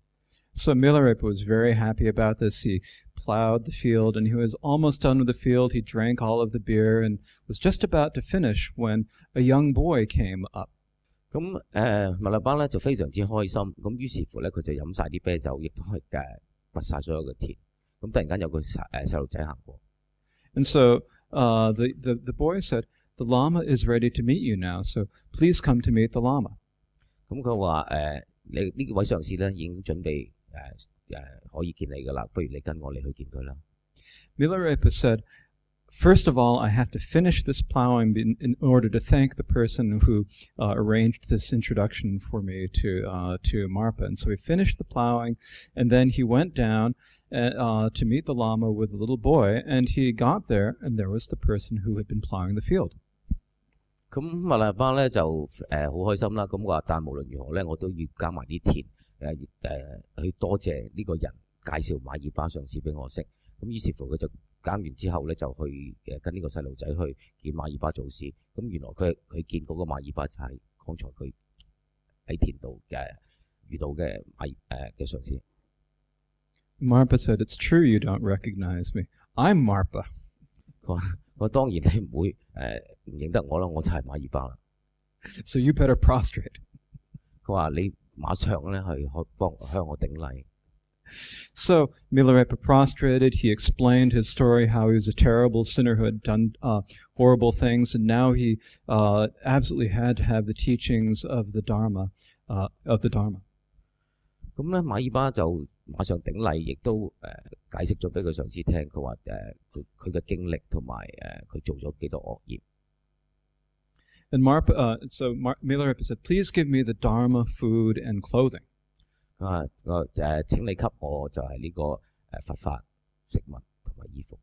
So Milarepa was very happy about this. He plowed the field, and he was almost done with the field. He drank all of the beer and was just about to finish when a young boy came up. 咁密勒巴咧就非常之開心，咁於是乎咧佢就飲晒啲啤酒，亦都係掘晒所有嘅田。咁突然間有個細路仔行過。And so the boy said, "The Lama is ready to meet you now, so please come to meet the Lama." 咁佢話你呢位上司咧已經準備可以見你噶啦，不如你跟我嚟去見佢啦。Milarepa said, "First of all, I have to finish this plowing in order to thank the person who arranged this introduction for me to Marpa." And so he finished the plowing, and then he went down to meet the Lama with the little boy, and he got there, and there was the person who had been plowing the field. 咁密勒巴咧就好開心啦，咁話但無論如何咧，我都要耕埋啲田去多謝呢個人介紹馬爾巴上司俾我識。咁於是乎佢就耕完之後咧，就去跟呢個細路仔去見馬爾巴祖師。咁原來佢見嗰個馬爾巴就係剛才佢喺田度遇到嘅嘅上司。Marpa said, "It's true you don't recognize me. I'm Marpa." 我當然你唔會唔認得我啦，我就係馬爾巴啦。So you better prostrate. 佢話你馬上咧去向我頂禮。So Milarepa prostrated. He explained his story, how he was a terrible sinner who had done horrible things, and now he absolutely had to have the teachings of the Dharma. 咁咧，馬爾巴就馬上頂禮，亦都解釋咗俾佢上司聽。佢話佢嘅經歷同埋佢做咗幾多惡業。And Milarepa said, "Please give me the Dharma, food, and clothing." 請你給我就係呢個佛法、食物同埋衣服。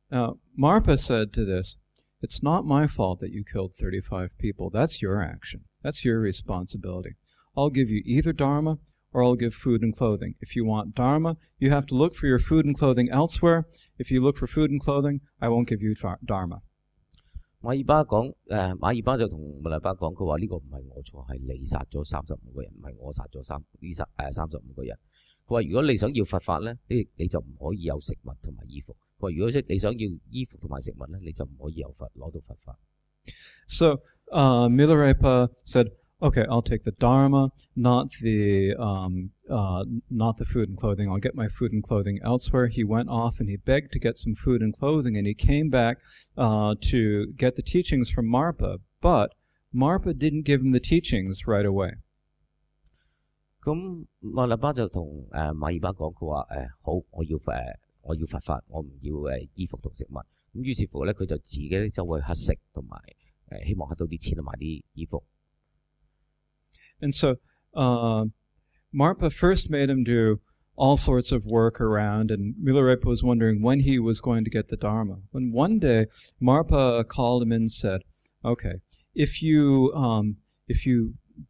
Now Marpa said to this, "It's not my fault that you killed 35 people. That's your action. That's your responsibility. I'll give you either Dharma or I'll give food and clothing. If you want Dharma, you have to look for your food and clothing elsewhere. If you look for food and clothing, I won't give you Dharma." 馬爾巴就同密勒巴講，佢話呢個唔係我錯，係你殺咗35個人，唔係我殺咗35個人。佢話如果你想要佛法咧，你就唔可以有食物同埋衣服。佢話如果你想要衣服同埋食物咧，你就唔可以攞到佛法。So Milarepa said, "Okay, I'll take the Dharma, not the food and clothing. I'll get my food and clothing elsewhere." He went off and he begged to get some food and clothing, and he came back to get the teachings from Marpa. But Marpa didn't give him the teachings right away. 咁馬勒巴就同馬爾巴講，佢話好，我要佛法，我唔要衣服同食物。咁於是乎咧，佢就自己周圍乞食，同埋希望乞到啲錢去買啲衣服。And so Marpa first made him do all sorts of work around, and Milarepa was wondering when he was going to get the Dharma. When one day Marpa called him and said, "Okay, if you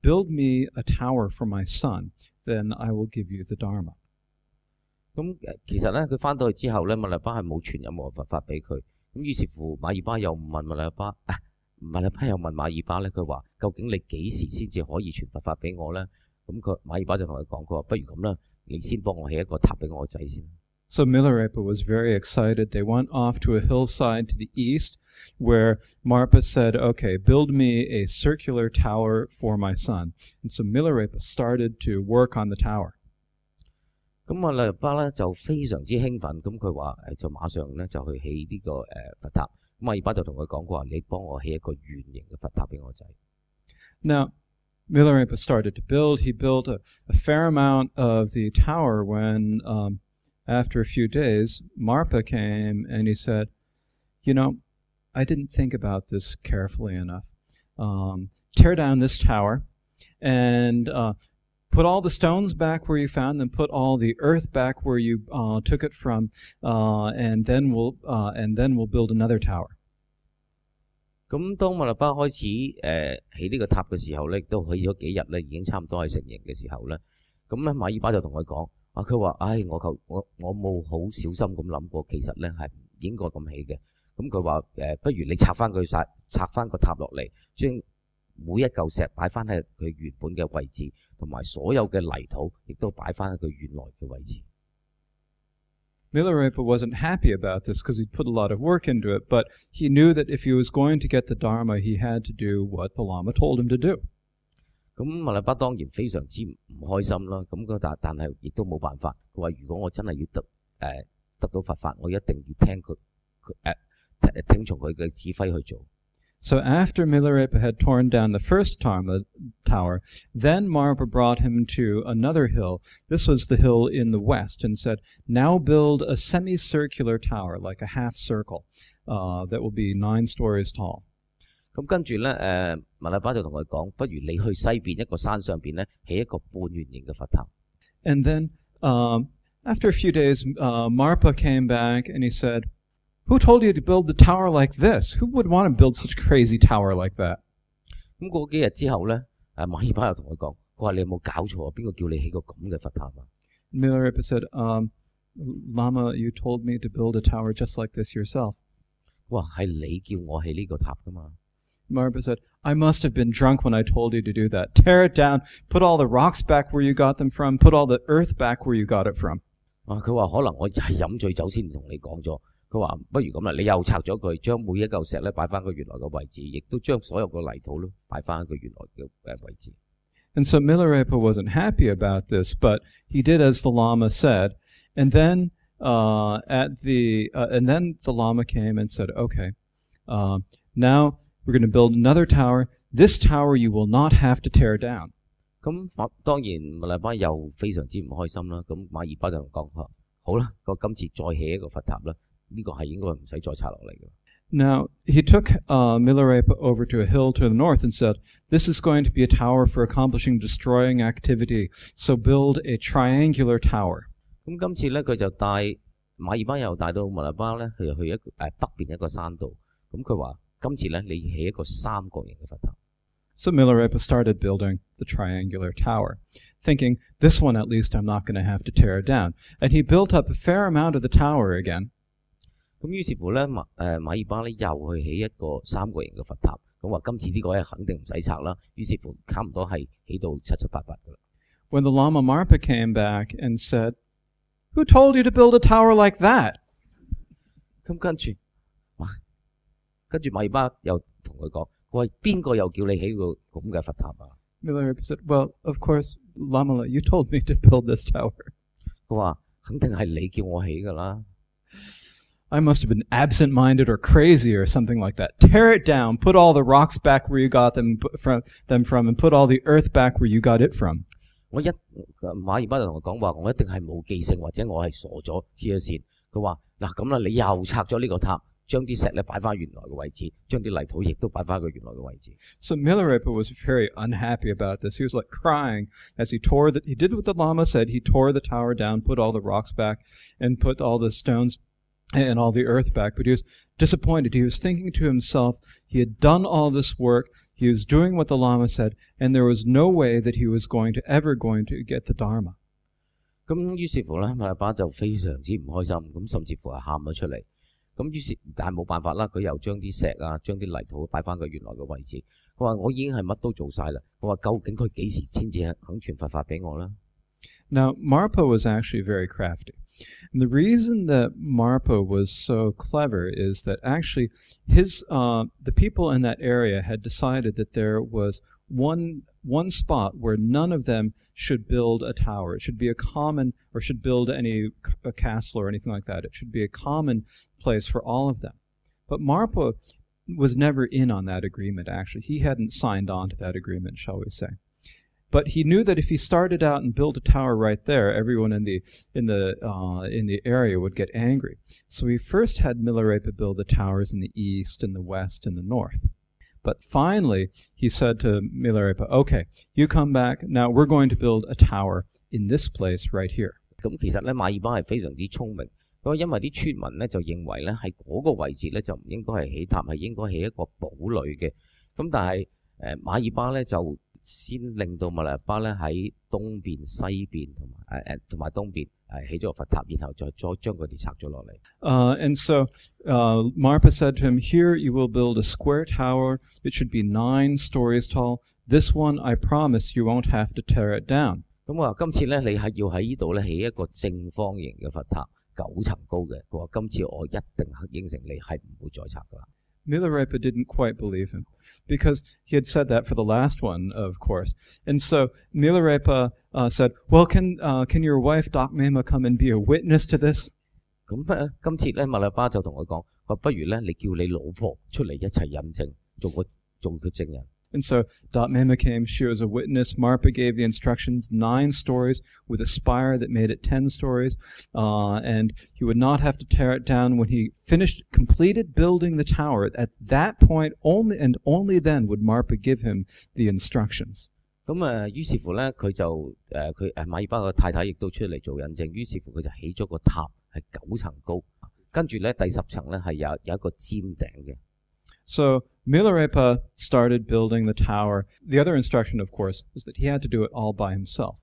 build me a tower for my son, then I will give you the Dharma." 咁其實咧，佢翻到去之後咧，馬勒巴係冇傳任何佛法俾佢。咁於是乎，馬爾巴又問馬勒巴，馬勒巴又問馬爾巴咧，佢話：究竟你幾時先至可以傳佛法俾我咧？咁馬爾巴就同佢講，佢話：不如咁啦，你先幫我起一個塔俾我個仔先。So Milarepa was very excited. They went off to a hillside to the east where Marpa said, "Okay, build me a circular tower for my son." And so Milarepa started to work on the tower. 咁馬勒巴咧就非常之興奮，咁佢話就馬上咧就去起呢個佛塔。咁馬爾巴就同佢講，佢話：你幫我起一個圓形嘅佛塔俾我仔。Now, Milarepa started to build. He built a fair amount of the tower when after a few days, Marpa came and he said, "You know, I didn't think about this carefully enough. Tear down this tower and put all the stones back where you found them, put all the earth back where you took it from, and then we'll build another tower." 咁當馬勒巴開始起呢個塔嘅時候咧，都起咗幾日咧，已經差唔多係成型嘅時候咧，咁咧馬爾巴就同佢講。佢話：我冇好小心咁諗過，其實咧係唔應該咁起嘅。咁佢話：不如你拆翻個塔落嚟，將每一嚿石擺翻喺佢原本嘅位置，同埋所有嘅泥土亦都擺翻喺佢原來嘅位置。Milarepa wasn't happy about this because he'd put a lot of work into it, but he knew that if he was going to get the Dharma, he had to do what the Lama told him to do. 咁馬勒巴當然非常之唔開心啦。咁但係亦都冇辦法。佢話：如果我真係要得到佛法，我一定要聽從佢嘅指揮去做。So after Milarepa had torn down the first tower, then Marpa brought him to another hill. This was the hill in the west, and said, "Now build a semicircular tower, like a half circle, that will be 9 stories tall." 咁跟住咧，馬勒巴就同佢講：不如你去西邊一個山上邊咧，起一個半圓形嘅佛塔。And then after a few days, Marpa came back and he said, "Who told you to build the tower like this? Who would want to build such a crazy tower like that?" 咁過幾日之後咧，馬爾巴又同佢講：佢話你有冇搞錯啊？邊個叫你起個咁嘅佛塔啊？ Milarepa said, "Lama, you told me to build a tower just like this yourself." 哇，係你叫我起呢個塔噶嘛？ Marpa said, "I must have been drunk when I told you to do that. Tear it down, put all the rocks back where you got them from, put all the earth back where you got it from." 佢話可能我就係飲醉酒先同你講咗。佢話不如咁啦，你又拆咗佢，將每一嚿石咧擺翻佢原來嘅位置，亦都將所有嘅泥土咧擺翻佢原來嘅位置。And so Milarepa wasn't happy about this, but he did as the Lama said. And then the Lama came and said, "Okay, now we're going to build another tower. This tower you will not have to tear down." 咁當然馬勒巴又非常之唔開心啦。咁馬爾巴就講：好啦，今次再起一個佛塔啦，呢個係應該唔使再拆落嚟嘅。Now, he took Milarepa over to a hill to the north and said, "This is going to be a tower for accomplishing destroying activity, so build a triangular tower." 咁今次咧，佢就帶馬爾巴又帶到馬勒巴咧，佢就去北邊一個山度。咁佢話：今次咧，你起一個三角形嘅佛塔。So Milarepa started building the triangular tower, thinking, "This one at least I'm not going to have to tear down." And he built up a fair amount of the tower again. 咁於是乎咧，馬爾巴咧又去起一個三角形嘅佛塔。咁話今次呢個咧肯定唔使拆啦。於是乎，差唔多係起到七七八八㗎啦。When the Lama Marpa came back and said, "Who told you to build a tower like that?" 咁跟住馬爾巴又同佢講：喂，邊個又叫你起個咁嘅佛塔啊？ Milarepa said, "Well, of course, Lama, you told me to build this tower." 佢話：肯定係你叫我起㗎啦。I must have been absent-minded or crazy or something like that. Tear it down, put all the rocks back where you got them from, and put all the earth back where you got it from. 馬爾巴就同我講話，我一定係冇記性或者我係傻咗黐咗線。佢話嗱咁啦，你又拆咗呢個塔，將啲石咧擺翻原來嘅位置，將啲泥土亦都擺翻佢原來嘅位置。So Milarepa was very unhappy about this. He was like crying as he did what the Lama said. He tore the tower down, put all the rocks back, and put all the stones and all the earth back. But he was disappointed. He was thinking to himself, he had done all this work. He was doing what the Lama said, and there was no way that he was ever going to get the Dharma. 咁於是乎咧，馬爾巴就非常之唔開心，咁甚至乎係喊咗出嚟。咁於是，但係冇辦法啦，佢又將啲石啊、將啲泥土擺翻佢原來嘅位置。佢話：我已經係乜都做晒啦。佢話：究竟佢幾時先至肯傳佛法俾我咧？ Now, Marpa was actually very crafty. And the reason that Marpa was so clever is that actually the people in that area had decided that there was one spot where none of them should build a tower. It should be a common, or should build a castle or anything like that. It should be a common place for all of them. But Marpa was never in on that agreement, actually. He hadn't signed on to that agreement, shall we say. But he knew that if he started out and built a tower right there, everyone in the area would get angry. So he first had Milarepa build the towers in the east and the west and the north. But finally, he said to Milarepa, "Okay, you come back. Now we're going to build a tower in this place right here." 咁其實咧，馬爾巴係非常之聰明。咁因為啲村民咧就認為咧喺嗰個位置咧就唔應該係起塔，係應該起一個堡壘嘅。咁但係馬爾巴咧就先令到馬來巴咧喺東邊、西邊同埋東邊起咗個佛塔，然後再將佢哋拆咗落嚟。And so Marpa said to him, "Here you will build a square tower. It should be 9 stories tall. This one, I promise, you won't have to tear it down." 咁我話今次咧，你係要喺呢度咧起一個正方形嘅佛塔，9層高嘅。佢話今次我一定應承你係唔會再拆噶啦。Milarepa didn't quite believe him, because he had said that for the last one, of course. And so Milarepa said, "Well, can your wife Dakmema come and be a witness to this?" 咁今次咧，馬來巴就同佢講，話不如咧，你叫你老婆出嚟一齊印證，做佢證人。And so Dakmema came, she was a witness. Marpa gave the instructions, 9 stories with a spire that made it 10 stories. And he would not have to tear it down. When he completed building the tower, at that point only then would Marpa give him the instructions. 咁於是乎咧，馬爾巴個太太亦都出嚟做印證。於是乎佢就起咗個塔，係9層高，跟住咧第10層咧係有一個尖頂嘅。So Milarepa started building the tower. The other instruction, of course, was that he had to do it all by himself.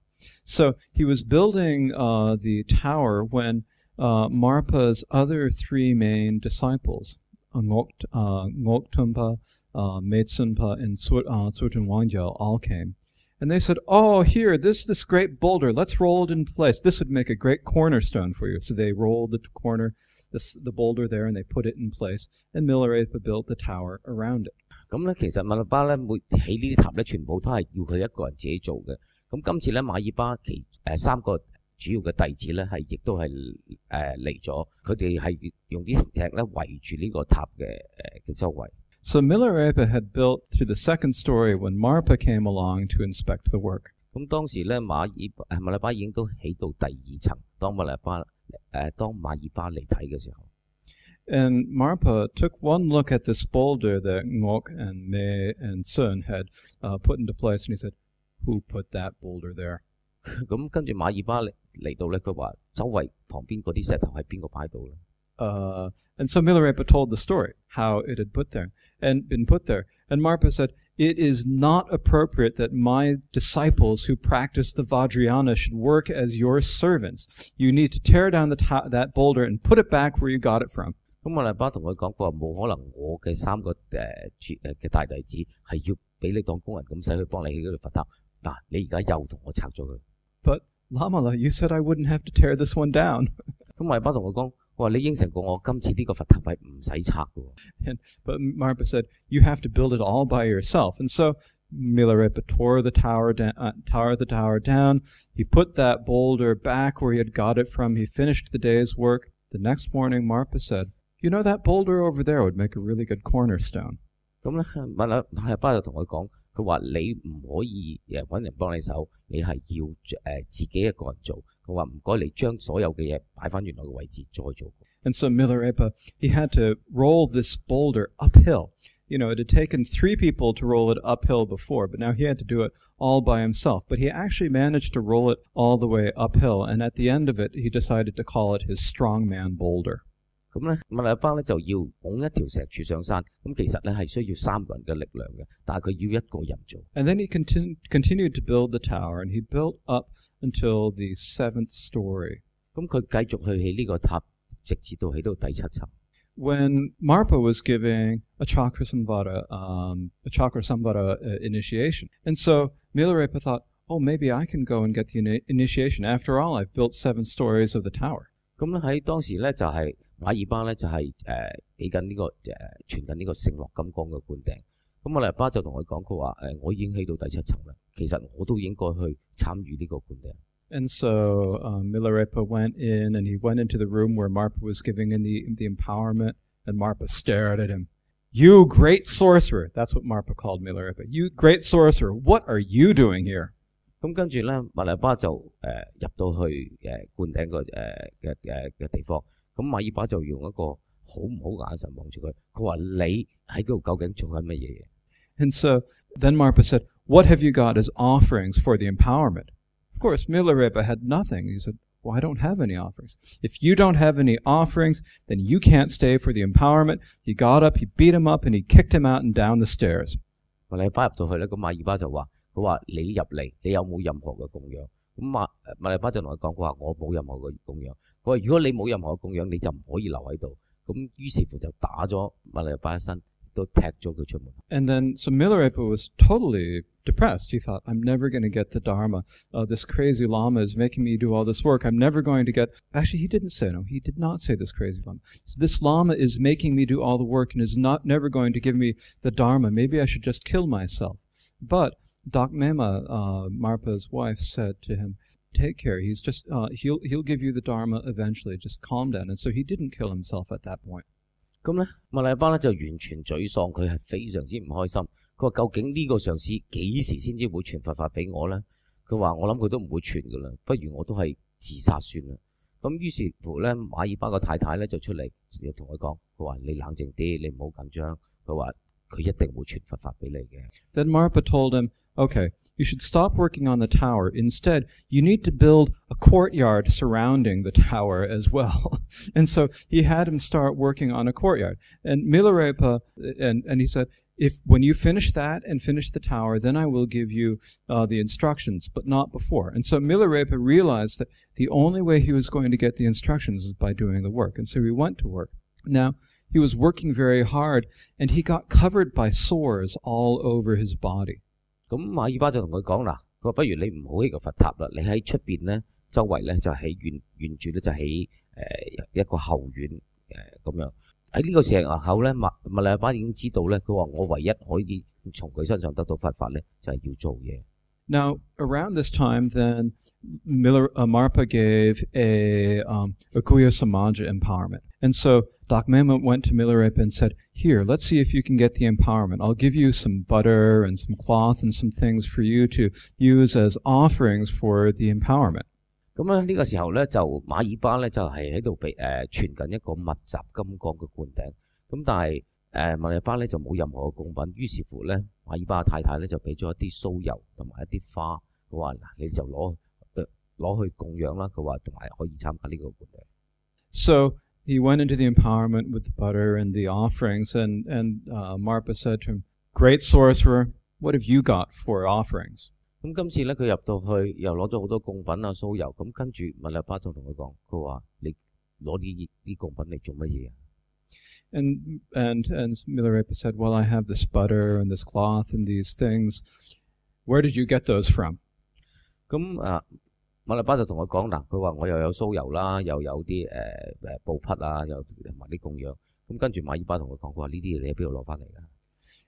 So he was building the tower when Marpa's other 3 main disciples, Ngoktumpa, Metsunpa, and Tsurten Wangyal, all came. And they said, "Oh, here, this great boulder, let's roll it in place. This would make a great cornerstone for you." So they rolled the boulder there, and they put it in place, and Milarepa built the tower around it. 咁咧，其實馬爾巴咧每起呢啲塔咧，全部都係要佢一個人自己做嘅。咁今次咧，馬爾巴3個主要嘅弟子咧，亦都係嚟咗，佢哋係用啲石咧圍住呢個塔嘅周圍。So Milarepa had built through the second story when Marpa came along to inspect the work. 咁當時咧，馬爾巴已經都起到第2層，當馬爾巴嚟睇嘅時候。And Marpa took one look at this boulder that Ngok and Me and Sun had put into place, and he said, "Who put that boulder there?" 咁跟住馬爾巴嚟到咧，佢話周圍旁邊嗰啲石頭係邊個擺到咧？And so Milarepa told the story, how it had been put there. And Marpa said, "It is not appropriate that my disciples who practice the Vajrayana should work as your servants. You need to tear down that boulder and put it back where you got it from." 咁馬來巴同佢講，佢話冇可能，我嘅3個嘅大弟子係要俾你當工人咁使去幫你起嗰條佛塔。嗱，你而家又同我拆咗佢。But Lamala, you said I wouldn't have to tear this one down. 咁馬來巴同佢講，我話你應承過我，今次呢個佛塔係唔使拆嘅。But Marpa said, "You have to build it all by yourself." And so Milarepa tore the tower down. He put that boulder back where he had got it from. He finished the day's work. The next morning, Marpa said, You know, that boulder over there would make a really good cornerstone. 咁咧，馬利巴就同佢講，佢話你唔可以揾人幫你手，你係要自己一個人做。佢話唔該，你將所有嘅嘢擺翻原來嘅位置再做。And so Milarepa, he had to roll this boulder uphill. You know, it had taken 3 people to roll it uphill before, but now he had to do it all by himself. But he actually managed to roll it all the way uphill, and at the end of it, he decided to call it his strongman boulder. 咁咧，馬利巴咧就要拱一條石柱上山，咁其實咧係需要3個人嘅力量嘅，但係佢要一個人做。And then he continued to build the tower, and he built up until the 7th story. 咁佢繼續去起呢個塔，直至到起到第7層。When Marpa was giving a Chakrasamvara initiation, and so Milarepa thought, oh, maybe I can go and get the initiation. After all, I've built 7 stories of the tower. 咁咧喺當時咧就係馬爾巴咧就係起緊呢個傳緊呢個聖樂金剛嘅灌頂。咁馬利巴就同佢講，佢話我已經起到第7層啦，其實我都應該去參與呢個灌頂。And so Milarepa went in, and he went into the room where Marpa was giving in the empowerment, and Marpa stared at him. You great sorcerer! That's what Marpa called Milarepa. You great sorcerer! What are you doing here? 咁跟住咧，馬利巴就入到去灌頂嘅地方。咁馬爾巴就用一個好唔好嘅眼神望住佢，佢話你喺嗰度究竟做緊乜嘢嘢？ And so then Marpa said, what have you got as offerings for the empowerment? Of course, Milarepa had nothing. He said, well, I don't have any offerings. If you don't have any offerings, then you can't stay for the empowerment. He got up, he beat him up, and he kicked him out and down the stairs. 馬利巴入到去咧，咁馬爾巴就話：佢話你入嚟，你有冇任何嘅供養？咁馬利巴就同佢講：佢話我冇任何嘅供養。佢話如果你冇任何嘅供養，你就唔可以留喺度。咁於是乎就打咗馬利巴一身，都踢咗佢出門。And then, so Milarepa was totally depressed. He thought, I'm never going to get the Dharma. This crazy Lama is making me do all this work. I'm never going to get... Actually, he didn't say, no, he did not say this crazy Lama. So this Lama is making me do all the work and is never going to give me the Dharma. Maybe I should just kill myself. But Dakmema, Marpa's wife, said to him, take care. He's just, he'll give you the Dharma eventually. Just calm down. And so he didn't kill himself at that point. 咁咧，馬利巴咧就完全沮喪，佢係非常之唔開心。佢話：究竟呢個上司幾時先至會傳佛法俾我咧？佢話：我諗佢都唔會傳噶啦，不如我都係自殺算啦。咁於是乎咧，馬爾巴個太太咧就出嚟，就同佢講：佢話你冷靜啲，你唔好緊張。佢話佢一定會傳佛法俾你嘅。Then Marpa told him, okay, you should stop working on the tower. Instead, you need to build a courtyard surrounding the tower as well. And so he had him start working on a courtyard. And Milarepa, and he said, when you finish that and finish the tower, then I will give you the instructions, but not before. And so Milarepa realized that the only way he was going to get the instructions is by doing the work. And so he went to work. Now, he was working very hard, and he got covered by sores all over his body. 咁馬爾巴就同佢講啦，佢話不如你唔好起個佛塔啦，你喺出邊咧，周圍咧就起沿住咧就起一個後院咁樣。喺呢個時候咧，馬利巴已經知道咧，佢話我唯一可以從佢身上得到佛法咧，就係要做嘢。Now, around this time, then, Marpa gave a Guya Samaja empowerment. And so Dakmema went to Milarepa and said, here, let's see if you can get the empowerment. I'll give you some butter and some cloth and some things for you to use as offerings for the empowerment. 咁咧呢個時候咧，就馬爾巴咧就係喺度被傳緊一個密集金剛嘅灌頂。咁但係馬利巴咧就冇任何嘅供品，於是乎咧馬爾巴嘅太太咧就俾咗一啲酥油同埋一啲花，佢話嗱你就攞去供養啦，佢話同埋可以參加呢個灌頂。So he went into the empowerment with the butter and the offerings, and Marpa said to him, "Great sorcerer, what have you got for offerings?" 咁今次咧佢入到去又攞咗好多供品啊酥油，咁跟住馬利巴就同佢講，佢話你攞啲供品嚟做乜嘢啊？ And Milarepa said, well, I have this butter and this cloth and these things. Where did you get those from? 咁馬利巴就同佢講嗱，佢話我又有酥油啦，又有啲布匹啊，又同埋啲供養。咁跟住馬爾巴同佢講，佢話呢啲嘢你喺邊度攞翻嚟㗎？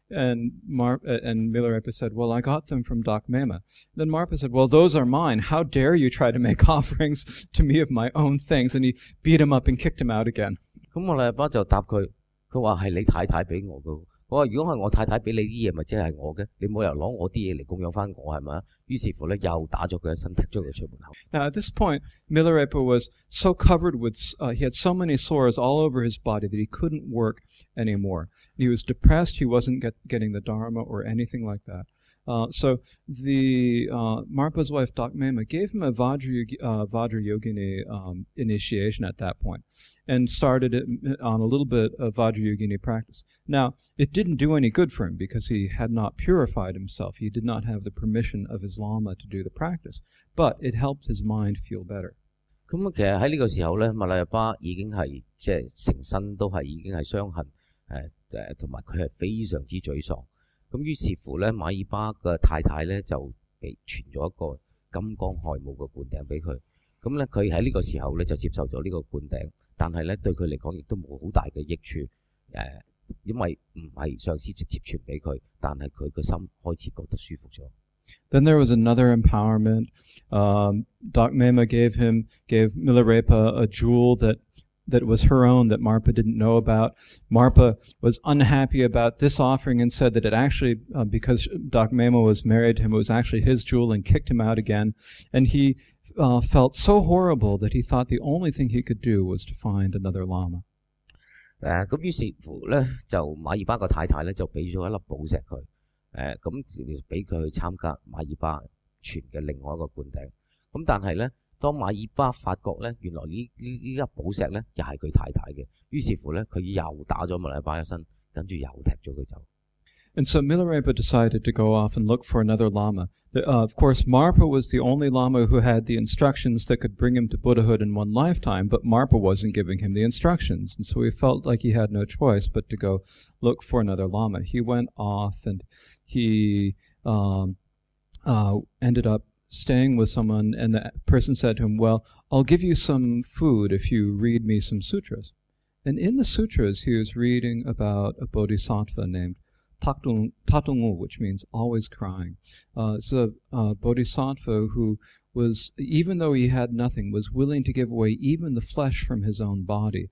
And Milarepa said, well, I got them from Dakmema. Then Marpa said, well, those are mine. How dare you try to make offerings to me of my own things? And he beat him up and kicked him out again. 咁我禮巴就答佢，佢話係你太太俾我嘅。我話如果係我太太俾你啲嘢，咪即係我嘅，你冇理由攞我啲嘢嚟供養翻我係咪啊？於是乎咧，又打咗佢一身，踢咗佢出門口。Now at this point, Milarepa was so covered with, he had so many sores all over his body that he couldn't work anymore. He was depressed. He wasn't getting the Dharma or anything like that. So the Marpa's wife, Dakmema, gave him a Vajrayogini initiation at that point and started it on a little bit of Vajrayogini practice. Now, it didn't do any good for him because he had not purified himself. He did not have the permission of his Lama to do the practice, but it helped his mind feel better. 咁其實喺呢個時候咧，密勒日巴已經係即係成身都係已經係傷痕，同埋佢係非常之沮喪。咁於是乎咧，馬爾巴嘅太太咧就被傳咗一個金剛亥母嘅灌頂俾佢。咁咧佢喺呢個時候咧就接受咗呢個灌頂，但係咧對佢嚟講亦都冇好大嘅益處。因為唔係上師直接傳俾佢，但係佢個心開始覺得舒服咗。Then there was another empowerment. Dakmema gave Milarepa a jewel that was her own that Marpa didn't know about. Marpa was unhappy about this offering and said that it actually, because Dakmema was married to him, it was actually his jewel and kicked him out again. And he felt so horrible that he thought the only thing he could do was to find another Lama. 咁於是乎咧，就馬爾巴個太太咧就俾咗一粒寶石佢，咁俾佢去參加馬爾巴傳嘅另外一個灌頂。咁但係咧，當馬爾巴發覺咧，原來呢粒寶石咧又係佢太太嘅，於是乎咧佢又打咗密勒日巴一身，跟住又踢咗佢走。And so Milarepa decided to go off and look for another Lama. Of course, Marpa was the only Lama who had the instructions that could bring him to Buddhahood in one lifetime, but Marpa wasn't giving him the instructions. And so he felt like he had no choice but to go look for another Lama. He went off and he ended up staying with someone, and the person said to him, well, I'll give you some food if you read me some sutras. And in the sutras, he was reading about a bodhisattva named Tatungu, which means always crying. It's a bodhisattva who was, even though he had nothing, was willing to give away even the flesh from his own body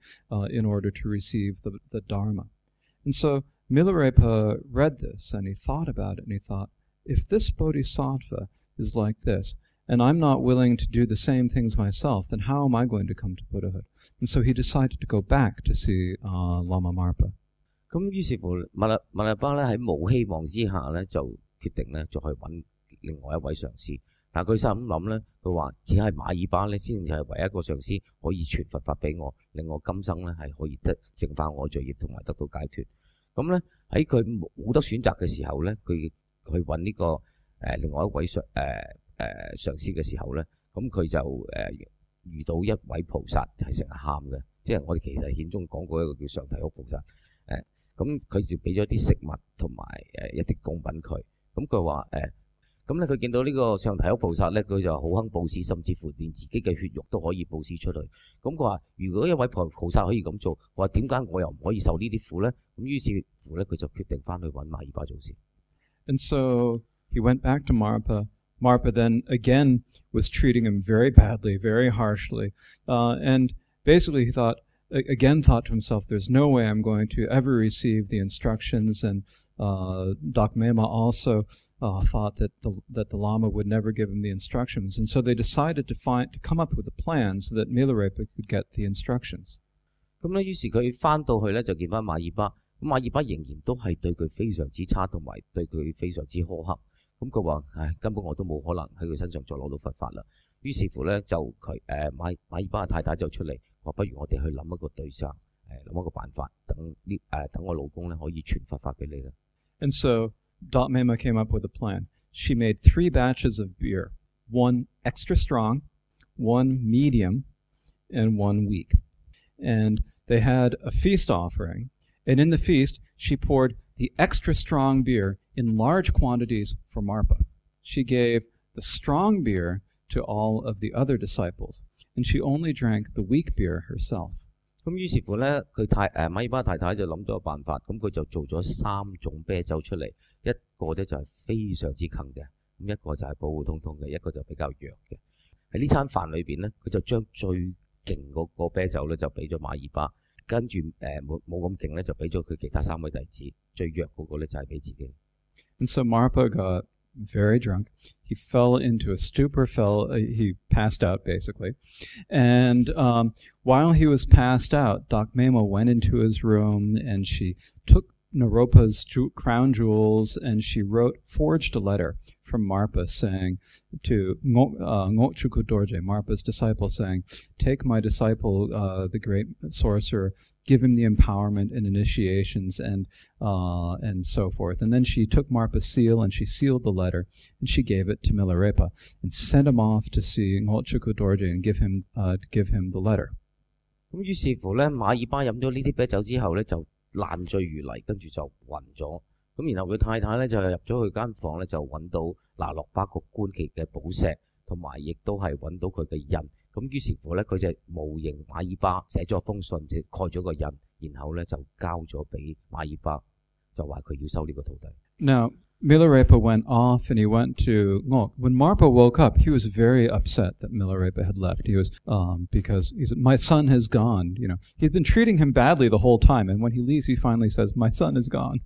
in order to receive the Dharma. And so Milarepa read this, and he thought about it, and he thought, if this bodhisattva is like this, and I'm not willing to do the same things myself, then how am I going to come to Buddhahood? And so he decided to go back to see Lama Marpa. 咁於是乎，密勒巴咧喺冇希望之下咧，就決定咧再去揾另外一位上師。但係佢心咁諗咧，佢話只係馬爾巴咧先至係唯一一個上師可以傳佛法俾我，令我今生咧係可以淨化我罪業同埋得到解脫。咁咧喺佢冇得選擇嘅時候咧，佢去揾呢個另外一位上師嘅時候咧，咁佢就遇到一位菩薩係成日喊嘅，即係我哋其實顯中講過一個叫上提屋菩薩。咁佢就俾咗啲食物同埋一啲供品佢。咁佢話咁咧佢見到呢個上提屋菩薩咧，佢就好肯布施，甚至乎連自己嘅血肉都可以布施出去。咁佢話如果一位菩薩可以咁做，話點解我又唔可以受呢啲苦咧？咁於是乎咧，佢就決定翻去揾馬爾巴祖師。And so he went back to Marpa. Marpa then again was treating him very badly, very harshly, and basically he thought to himself, there's no way I'm going to ever receive the instructions. And Dakmema also thought that the Lama would never give him the instructions. And so they decided to come up with a plan so that Milarepa could get the instructions. 咁咧，於是佢翻到去咧就見翻馬爾巴，咁馬爾巴仍然都係對佢非常之差，同埋對佢非常之苛刻。咁佢話：根本我都冇可能喺佢身上再攞到佛法啦。於是乎咧，就佢馬爾巴嘅太太就出嚟。話不如我哋去諗一個對策，諗一個辦法，等我老公咧可以傳佛法俾你啦。And so Dakmema came up with a plan. She made 3 batches of beer, 1 extra strong, 1 medium, and 1 weak. And they had a feast offering, and in the feast she poured the extra strong beer in large quantities for Marpa. She gave the strong beer to all of the other disciples, and she only drank the weak beer herself. 咁於是乎咧，馬爾巴太太就諗咗個辦法，咁佢就做咗3種啤酒出嚟，一個咧就係非常之坑嘅，咁一個就係普普通通嘅，一個就比較弱嘅。喺呢餐飯裏邊咧，佢就將最勁嗰個啤酒咧就俾咗馬爾巴，跟住冇咁勁咧，就俾咗佢其他3位弟子，最弱嗰個咧就係俾自己。And so Marpa got very drunk. He fell into a stupor, he passed out basically. And while he was passed out, Dakmema went into his room and she took Naropa's crown jewels and she forged a letter from Marpa saying to Ngokchuku Dorje, Marpa's disciple, saying, take my disciple, the great sorcerer, give him the empowerment and initiations and so forth. And then she took Marpa's seal and she sealed the letter and she gave it to Milarepa and sent him off to see Ngokchuku Dorje and give him the letter. 咁於是乎咧，馬爾巴飲咗呢啲啤酒之後咧，就爛醉如泥，跟住就暈咗。咁然後佢太太咧就入咗佢間房咧，就揾到拿洛巴個官旗嘅寶石，同埋亦都係揾到佢嘅印。咁於是乎咧，佢就模型馬爾巴寫咗封信，就蓋咗個印，然後咧就交咗俾馬爾巴，就話佢要收呢個徒弟。Now, Milarepa went off and he went to Ngok. When Marpa woke up, he was very upset that Milarepa had left. He was, because he said, my son has gone. You know, he'd been treating him badly the whole time. And when he leaves, he finally says, my son is gone.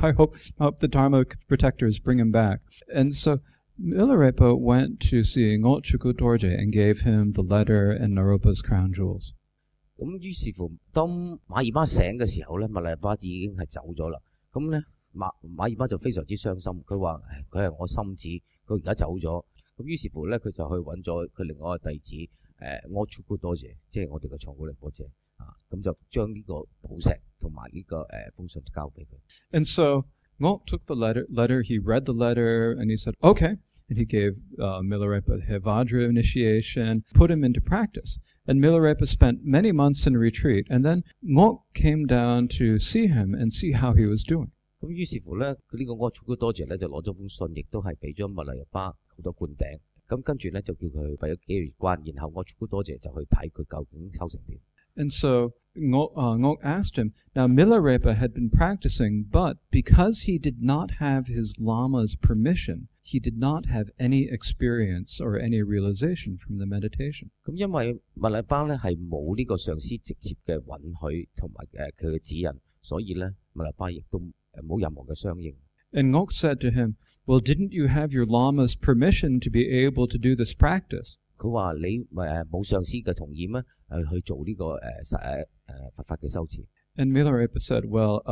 I hope the Dharma protectors bring him back. And so Milarepa went to see Ngokchuku Dorje and gave him the letter and Naropa's crown jewels. 咁於是乎，當馬爾巴醒嘅時候咧，密勒巴已經係走咗啦。咁咧馬爾巴就非常之傷心，佢話：佢係我心子，佢而家走咗。咁於是乎咧，佢就去揾咗佢另外一個弟子柯楚古多謝，即係我哋嘅藏古力波謝啊。咁就將呢個寶石同埋呢個封信交俾佢。And so Ngok took the letter. He read the letter and he said, okay. And he gave Milarepa the Hevajra initiation, put him into practice. And Milarepa spent many months in retreat. And then Ngok came down to see him and see how he was doing. 咁於是乎咧，佢呢個柯楚古多謝咧就攞咗封信，亦都係俾咗密勒巴好多灌頂。咁跟住咧就叫佢閉咗幾個月關，然後柯楚古多謝就去睇佢究竟修成點。And so Ngok asked him, now Milarepa had been practicing, but because he did not have his lama's permission, he did not have any experience or any realization from the meditation. 咁因為密勒巴咧係冇呢個上師直接嘅允許同埋佢嘅指引，所以咧密勒巴亦都冇任何嘅相應。And Ngok said to him, well, didn't you have your lama's permission to be able to do this practice? 佢話你冇上師嘅同意咩？去做呢個佛法嘅修持。And Milarepa said, well,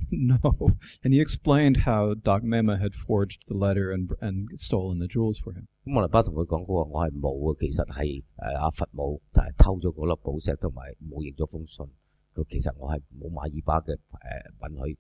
no. And he explained how Dakmema had forged the letter and stolen the jewels for him. 咁密勒巴同佢講，佢話我係冇啊，其實係阿佛母，但係偷咗嗰粒寶石同埋冇譯咗封信。佢其實我係冇馬爾巴嘅允許。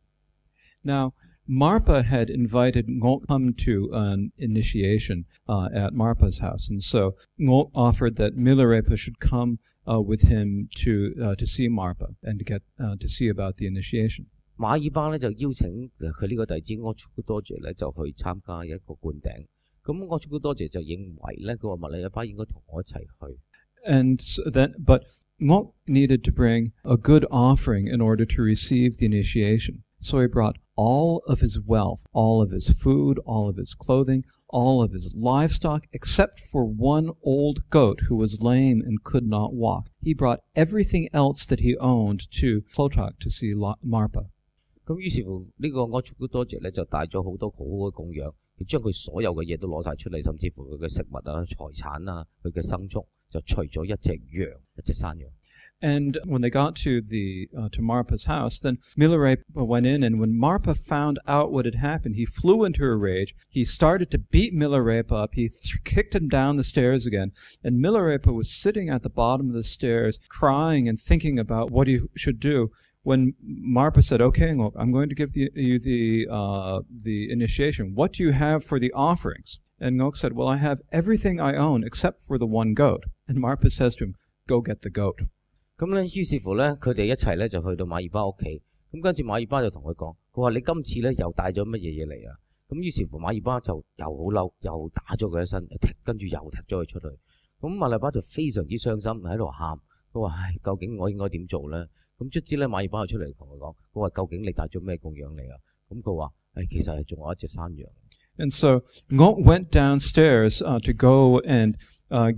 Now, Marpa had invited Ngok come to an initiation at Marpa's house, and so Ngok offered that Milarepa should come with him to see Marpa and to get to see about the initiation. 馬爾巴咧就邀請佢呢個弟子柯楚古多謝咧就去參加一個灌頂。咁柯楚古多謝就認為咧，佢話密勒巴應該同我一齊去。And so but Ngok needed to bring a good offering in order to receive the initiation. So he brought all of his wealth, all of his food, all of his clothing, all of his livestock, except for one old goat who was lame and could not walk. He brought everything else that he owned to Klotak to see Marpa. 咁於是乎呢個柯楚古多謝咧就帶咗好多好好嘅供養，佢將佢所有嘅嘢都攞晒出嚟，甚至乎佢嘅食物啊、財產啊、佢嘅牲畜，就除咗一隻羊、一隻山羊。And when they got to Marpa's house, then Milarepa went in, and when Marpa found out what had happened, he flew into a rage. He started to beat Milarepa up. He kicked him down the stairs again. And Milarepa was sitting at the bottom of the stairs, crying and thinking about what he should do. When Marpa said, "Okay, Ngok, I'm going to give you the initiation. What do you have for the offerings?" And Ngok said, "Well, I have everything I own except for the one goat." And Marpa says to him, "Go get the goat." 咁咧，於是乎咧，佢哋一齊咧就去到馬爾巴屋企。咁跟住馬爾巴就同佢講，佢話你今次咧又帶咗乜嘢嘢嚟啊？咁於是乎馬爾巴就又好嬲，又打咗佢一身，跟住又踢咗佢出去。咁馬爾巴就非常之傷心，喺度喊。佢話：唉，究竟我應該點做咧？咁卒之咧，馬爾巴就出嚟同佢講，佢話：究竟你帶咗咩供養嚟啊？咁佢話：其實係仲有一隻山羊。And so Ngok went downstairs to go and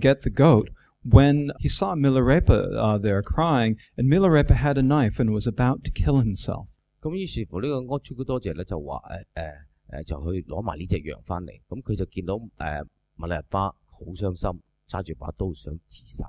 get the goat. when he saw Milarepa there crying, and Milarepa had a knife and was about to kill himself. 咁於是乎呢個阿朱古多謝咧就話就去攞埋呢隻羊翻嚟，咁佢就見到密勒日巴好傷心，揸住把刀想自殺。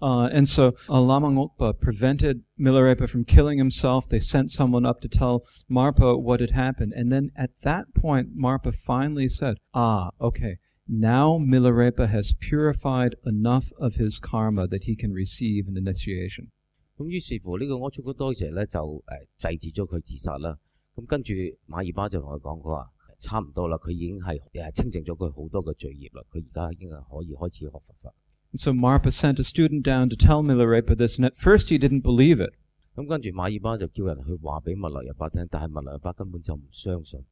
And so Lama Ngokpa prevented Milarepa from killing himself. They sent someone up to tell Marpa what had happened. And then at that point, Marpa finally said, okay, now Milarepa has purified enough of his karma that he can receive an initiation. 咁於是乎呢個阿朱古多謝咧就制止咗佢自殺啦。咁跟住馬爾巴就同佢講，佢話差唔多啦，佢已經係清淨咗佢好多嘅罪業啦，佢而家已經係可以開始學佛法。And so Marpa sent a student down to tell Milarepa this, and at first he didn't believe it. 咁跟住馬爾巴就叫人去話俾密勒日巴聽，但係密勒日巴根本就唔相信。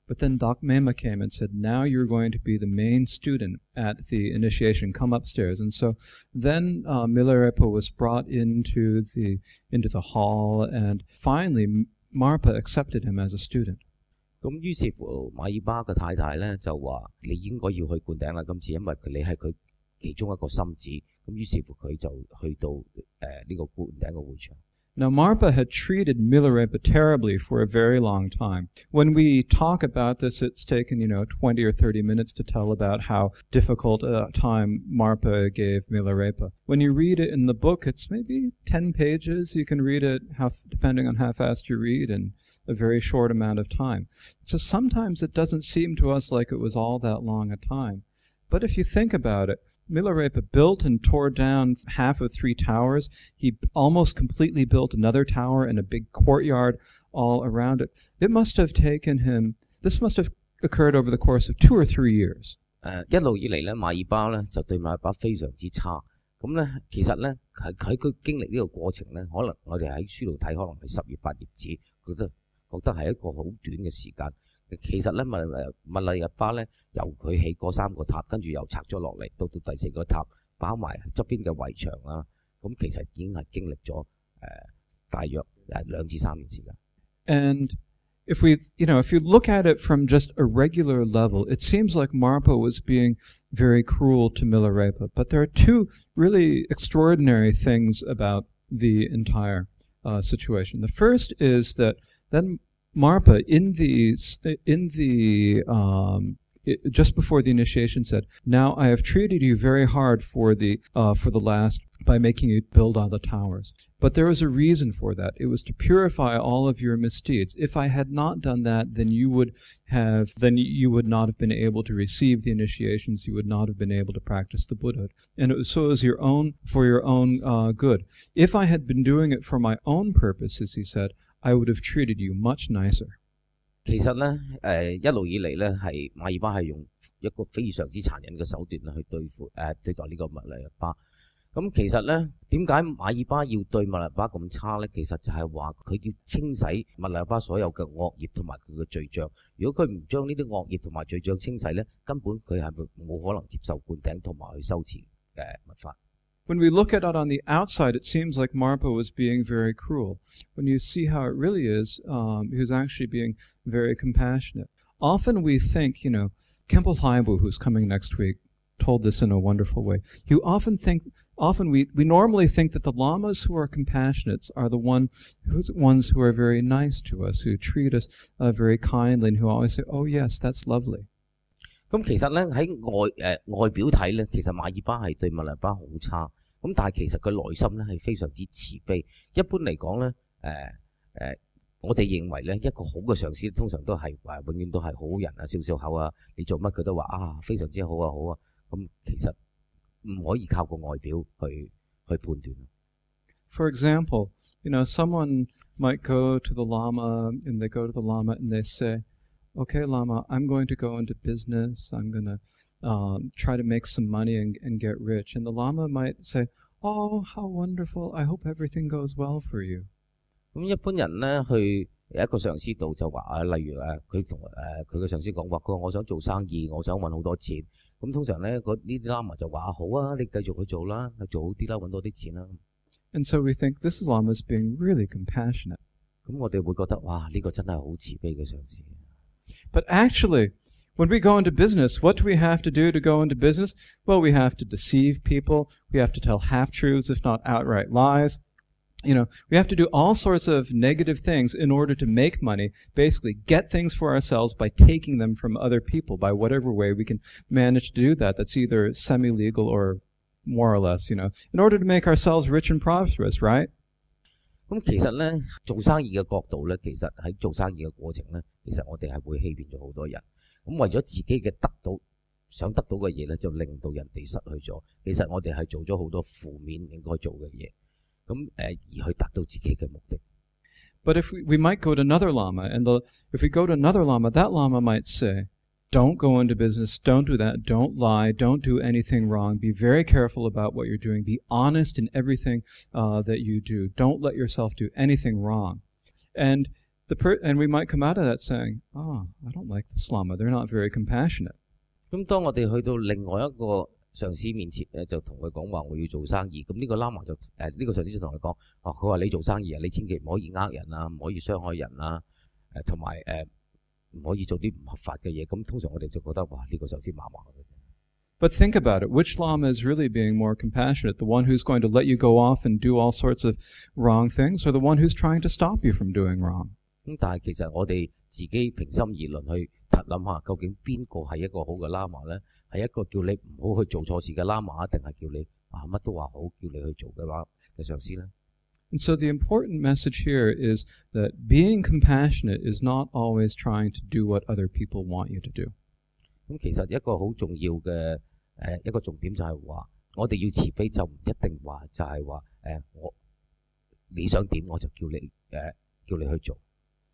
But then Doc Mema came and said, now you're going to be the main student at the initiation. Come upstairs. And so then Milarepa was brought into the hall, and finally Marpa accepted him as a student. 咁於是乎馬爾巴嘅太太咧就話：你應該要去灌頂啦，今次因為你係佢其中一個心子。咁於是乎佢就去到呢個灌頂嘅會場。Now, Marpa had treated Milarepa terribly for a very long time. When we talk about this, it's taken, 20 or 30 minutes to tell about how difficult a time Marpa gave Milarepa. When you read it in the book, it's maybe 10 pages. You can read it, depending on how fast you read, in a very short amount of time. So sometimes it doesn't seem to us like it was all that long a time. But if you think about it, Milarepa built and tore down half of 3 towers. He almost completely built another tower and a big courtyard all around it. It must have taken him, this must have occurred over the course of 2 or 3 years. 一路以嚟咧，馬爾巴咧就對馬爾巴非常之差。咁咧，其實咧喺佢經歷呢個過程咧，可能我哋喺書度睇，可能係10頁8頁紙，覺得係一個好短嘅時間。其實咧，密勒日巴咧由佢起嗰3個塔，跟住又拆咗落嚟，到第4個塔，包埋側邊嘅圍牆啊，咁其實已經係經歷咗大約2至3年時間。And if you look at it from just a regular level, it seems like Marpa was being very cruel to Milarepa. But there are 2 really extraordinary things about the entire situation. The first is that then Marpa, just before the initiation, said, "Now I have treated you very hard for the last by making you build all the towers. But there was a reason for that. It was to purify all of your misdeeds. If I had not done that, then you would not have been able to receive the initiations. You would not have been able to practice the Buddhahood. And it was for your own good. If I had been doing it for my own purposes," he said, "I would have treated you much nicer." 其實咧，一路以嚟咧係馬爾巴係用一個非常之殘忍嘅手段去對待呢個密勒日巴。咁其實咧，點解馬爾巴要對密勒日巴咁差咧？其實就係話佢要清洗密勒日巴所有嘅惡業同埋佢嘅罪障。如果佢唔將呢啲惡業同埋罪障清洗咧，根本佢係冇可能接受灌頂同埋去修持密法。When we look at it on the outside, it seems like Marpa was being very cruel. When you see how it really is, he was actually being very compassionate. Often we think, Kempel Haibu, who's coming next week, told this in a wonderful way. We normally think that the lamas who are compassionate are the ones who are very nice to us, who treat us very kindly, and who always say, "Oh yes, that's lovely." 咁其實咧喺外表睇咧，其實馬爾巴係對密勒日巴好差。咁但係其實佢內心咧係非常之慈悲。一般嚟講咧，我哋認為咧一個好嘅上司通常都係永遠都係好人啊，笑笑口啊，你做乜佢都話非常之好啊好啊。咁其實唔可以靠個外表去判斷。For example, someone might go to the Lama, and they go to the Lama and they say, "Okay, Lama, I'm going to go into business. I'm going to try to make some money and get rich." And the Lama might say, "Oh, how wonderful. I hope everything goes well for you." 咁一般人咧去一個上司度就話例如佢同佢嘅上司講話，佢話我想做生意，我想揾好多錢。咁通常咧呢啲Lama就話好啊，你繼續去做啦，去做好啲啦，揾多啲錢啦。And so we think this Lama is being really compassionate. 咁我哋會覺得哇，呢個真係好慈悲嘅上司。But actually, When we go into business, what do we have to do go into business? Well, we have to deceive people. We have to tell half-truths, if not outright lies. You know, we have to do all sorts of negative things in order to make money, basically get things for ourselves by taking them from other people, by whatever way we can manage to do that. That's either semi-legal or more or less, you know, in order to make ourselves rich and prosperous, right? 咁其實咧，做生意嘅角度咧，其實喺做生意嘅過程咧，其實我哋係會欺騙咗好多人。咁為咗自己嘅得到想得到嘅嘢咧，就令到人哋失去咗。其實我哋係做咗好多負面應該做嘅嘢，咁而去達到自己嘅目的。But if we might go to another Lama, and if we go to another Lama, that Lama might say, don't go into business, don't do that, don't lie, don't do anything wrong, be very careful about what you're doing, be honest in everything that you do, don't let yourself do anything wrong. And we might come out of that saying, oh, I don't like this Lama, they're not very compassionate. 咁當我哋去到另外一個上司面前咧，就同佢講話我要做生意，咁呢個Lama就呢個上司就同佢講，佢話你做生意啊，你千祈唔可以呃人啊，唔可以傷害人啊，同埋唔可以做啲唔合法嘅嘢，咁通常我哋就覺得哇呢個上司麻麻嘅。But think about it. Which Lama is really being more compassionate? The one who's going to let you go off and do all sorts of wrong things, or the one who's trying to stop you from doing wrong? 咁但係其實我哋自己平心而論去諗下，究竟邊個係一個好嘅Lama咧？係一個叫你唔好去做錯事嘅Lama，定係叫你乜都話好，叫你去做嘅上司咧？ And so the important message here is that being compassionate is not always trying to do what other people want you to do. 咁其實一個好重要嘅一個重點就係話，我哋要慈悲就唔一定話就係話你想點我就叫你去做。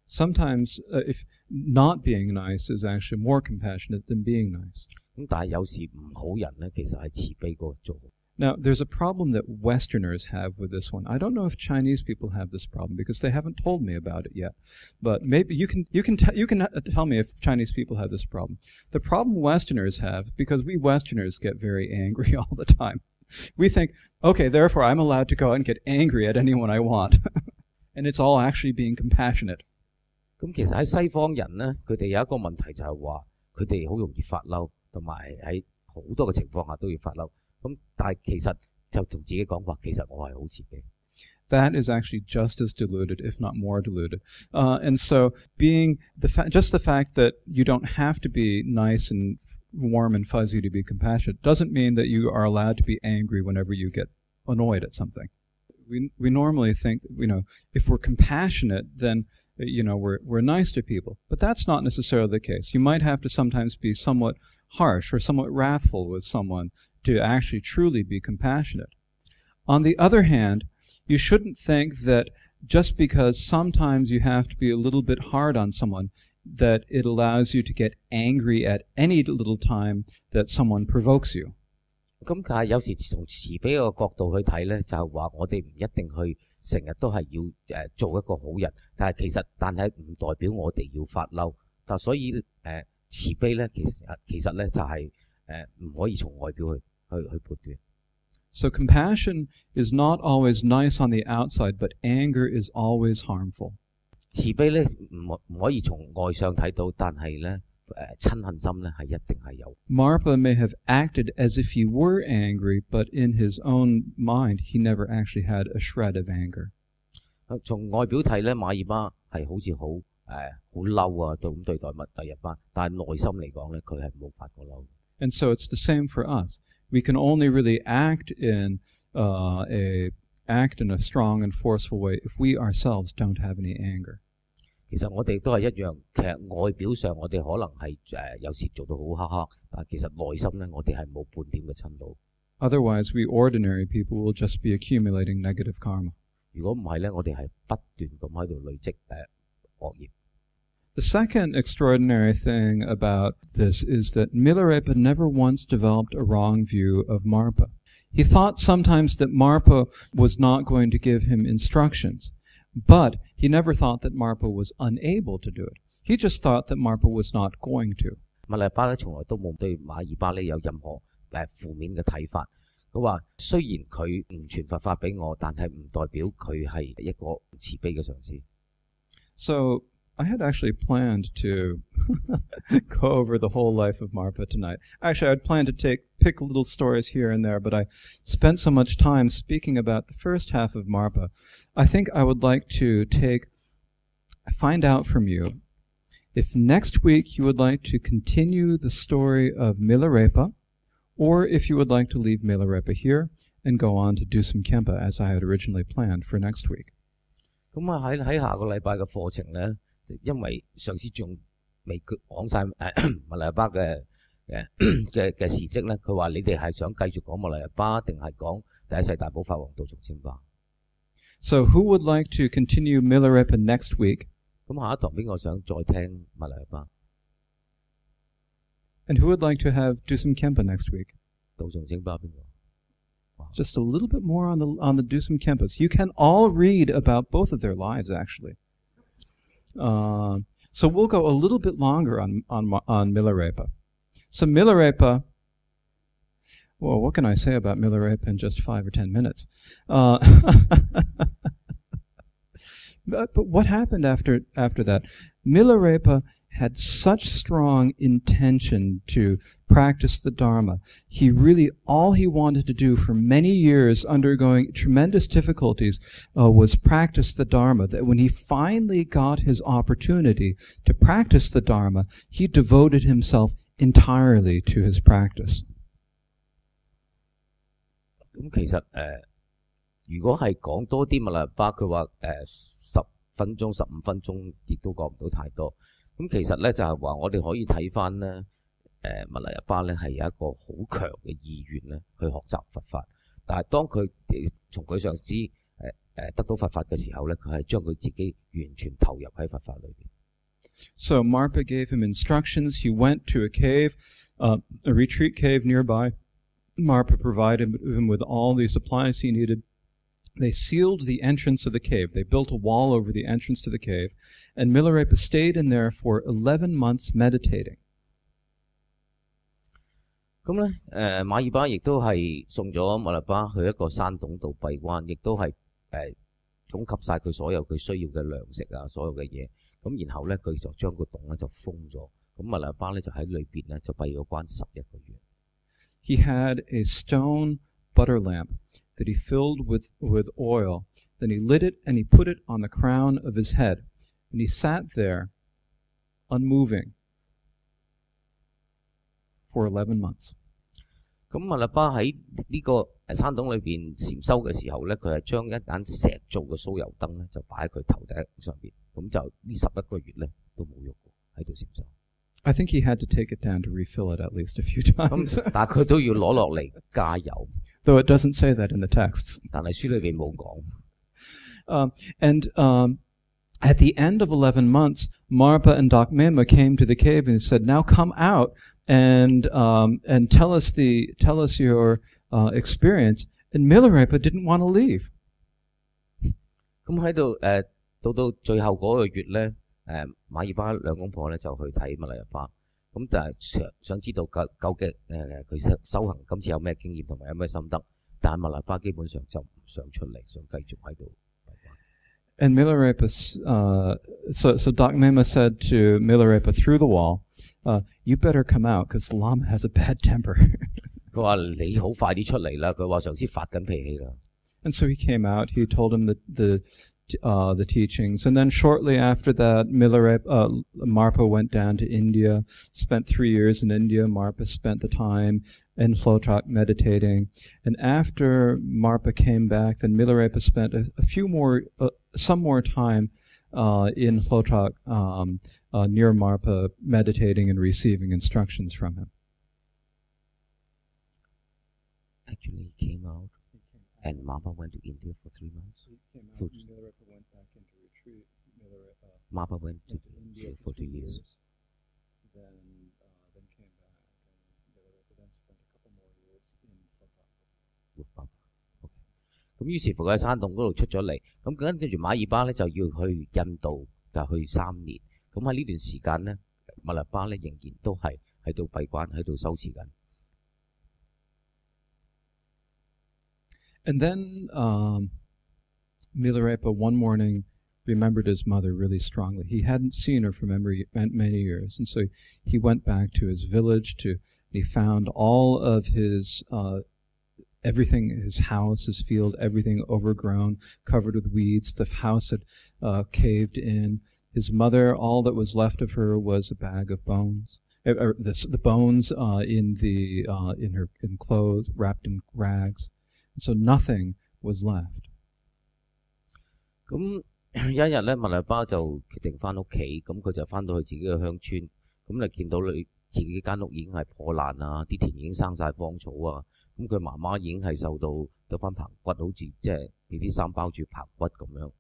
Sometimes if not being nice is actually more compassionate than being nice. 咁但係有時唔好人咧，其實係慈悲過做。Now, there's a problem that Westerners have with this one. I don't know if Chinese people have this problem because they haven't told me about it yet. But maybe you can tell me if Chinese people have this problem. The problem Westerners have, because we Westerners get very angry all the time. We think, okay, therefore I'm allowed to go out and get angry at anyone I want. And it's all actually being compassionate. 咁其實喺西方人咧，佢哋有一個問題就係話，佢哋好容易發嬲，同埋喺好多嘅情況下都要發嬲。咁但係其實就同自己講話，其實我係好慈悲。That is actually just as diluted, if not more diluted. And so being just the fact that you don't have to be nice and warm and fuzzy to be compassionate doesn't mean that you are allowed to be angry whenever you get annoyed at something. We normally think, if we're compassionate, then we're nice to people. But that's not necessarily the case. You might have to sometimes be somewhat harsh or somewhat wrathful with someone to actually truly be compassionate. On the other hand, you shouldn't think that just because sometimes you have to be a little bit hard on someone, that it allows you to get angry at any little time that someone provokes you. 咁但係有時從慈悲個角度去睇咧，就係話我哋唔一定去成日都係要做一個好人，但係唔代表我哋要發嬲。但所以慈悲咧，其實咧就係唔可以從外表去判斷。So compassion is not always nice on the outside, but anger is always harmful. 慈悲咧唔可以從外上睇到，但係咧親恨心咧係一定係有。Marpa may have acted as if he were angry, but in his own mind, he never actually had a shred of anger. 從外表睇咧，馬爾巴係好似好嬲啊，咁對待第日班，但係內心嚟講咧，佢係冇發過嬲。And so it's the same for us. We can only really act in a strong and forceful way if we ourselves don't have any anger. 其實我哋都係一樣，其實外表上我哋可能係有時做到好黑黑，但其實內心咧我哋係冇半點嘅嗔怒。Otherwise, we ordinary people will just be accumulating negative karma. 如果唔係咧，我哋係不斷咁喺度累積惡業。The second extraordinary thing about this is that Milarepa never once developed a wrong view of Marpa. He thought sometimes that Marpa was not going to give him instructions, but he never thought that Marpa was unable to do it. He just thought that Marpa was not going to. 密勒巴咧從來都冇對馬爾巴咧有任何負面嘅睇法。佢話雖然佢唔傳佛法俾我，但係唔代表佢係一個慈悲嘅上司。So I had actually planned to go over the whole life of Marpa tonight. Actually, I'd planned to pick little stories here and there, but I spent so much time speaking about the first half of Marpa. I think I would like to find out from you if next week you would like to continue the story of Milarepa, or if you would like to leave Milarepa here and go on to do some Kempa as I had originally planned for next week. 咁啊喺下個禮拜嘅課程咧，因為上次仲未講晒密勒日巴嘅事蹟咧，佢話你哋係想繼續講密勒日巴，定係講第一世大寶法王道重稱巴？ So who would like to continue Milarepa next week? 咁下一堂邊個想再聽密勒日巴？ And who would like to do some Kempa next week? 道重稱巴邊個？ Just a little bit more on the do some Kempas. You can all read about both of their lives, actually. So we'll go a little bit longer on Milarepa. So Milarepa, well, what can I say about Milarepa in just 5 or 10 minutes? But what happened after that? Milarepa had such strong intention to practice the Dharma. All he wanted to do for many years, undergoing tremendous difficulties, was practice the Dharma. That when he finally got his opportunity to practice the Dharma, he devoted himself entirely to his practice. 咁其實如果係講多啲密勒日巴，佢話10分鐘、15分鐘，亦都講唔到太多。咁其實咧就係話，我哋可以睇翻咧，密勒日巴咧係有一個好強嘅意願咧去學習佛法，但係當佢從佢上司得到佛法嘅時候咧，佢係將佢自己完全投入喺佛法裏邊。So Marpa gave him instructions. He went to a cave, a retreat cave nearby. Marpa provided him with all the supplies he needed. They sealed the entrance of the cave. They built a wall over the entrance to the cave, and Milarepa stayed in there for 11 months meditating. 咁咧，馬爾巴亦都係送咗密勒日巴去一個山洞度閉關，亦都係供給晒佢所有佢需要嘅糧食啊，所有嘅嘢。咁然後咧，佢就將個洞咧就封咗。咁密勒日巴咧就喺裏邊咧就閉咗關11個月。He had a stone butter lamp that he filled with oil. Then he lit it and he put it on the crown of his head. And he sat there, unmoving, for 11 months. 咁密勒日巴喺呢個山洞裏邊禪修嘅時候咧，佢係將一盞石做嘅酥油燈咧，就擺喺佢頭頂上邊。咁就呢11個月咧都冇喐過喺度禪修。I think he had to take it down to refill it at least a few times. 但係佢都要攞落嚟加油。Though it doesn't say that in the texts. 但係書裏邊冇講。At the end of 11 months, Marpa and Dakmema came to the cave and said, "Now come out and tell us your experience." And Milarepa didn't want to leave. 咁喺度到最後嗰個月咧，馬爾巴兩公婆咧就去睇密勒日巴，咁就係想知道究竟佢修行今次有咩經驗同埋有咩心得，但係密勒日巴基本上就唔想出嚟，想繼續喺度。And Milarepa, so Dakmema said to Milarepa through the wall, "You better come out, because the Lama has a bad temper." 佢話你好快啲出嚟啦，佢話上司發緊脾氣啦。And so he came out. He told him the teachings, and then shortly after that, Marpa went down to India, spent 3 years in India. Marpa spent the time in Hlotak meditating, and after Marpa came back, then Milarepa spent some more time in Hlotak near Marpa, meditating and receiving instructions from him. Actually, he came out. And Marpa went to India for 3 months. Milarepa went back into retreat. Marpa went to India for 2 years. Then came back, and Milarepa then spent a couple more years in Hlotak. With Marpa. Okay. 咁於是乎佢喺山洞嗰度出咗嚟，咁跟住馬爾巴咧就要去印度，就去3年。咁喺呢段時間咧，密勒日巴咧仍然都係喺度閉關，喺度修持緊。And then Milarepa one morning remembered his mother really strongly. He hadn't seen her for many years, and so he went back to his village. He found all of his everything, his house, his field, everything overgrown, covered with weeds. The house had caved in. His mother, all that was left of her was a bag of bones. The bones in clothes, wrapped in rags, and so nothing was left. 咁有一日咧，麥麗巴就決定翻屋企，咁佢就翻到去自己嘅鄉村，咁你見到你自己間屋已經係破爛啊，啲田已經生晒荒草啊，咁佢媽媽已經係受到有翻棚骨，好似即係俾啲衫包住棚骨咁樣。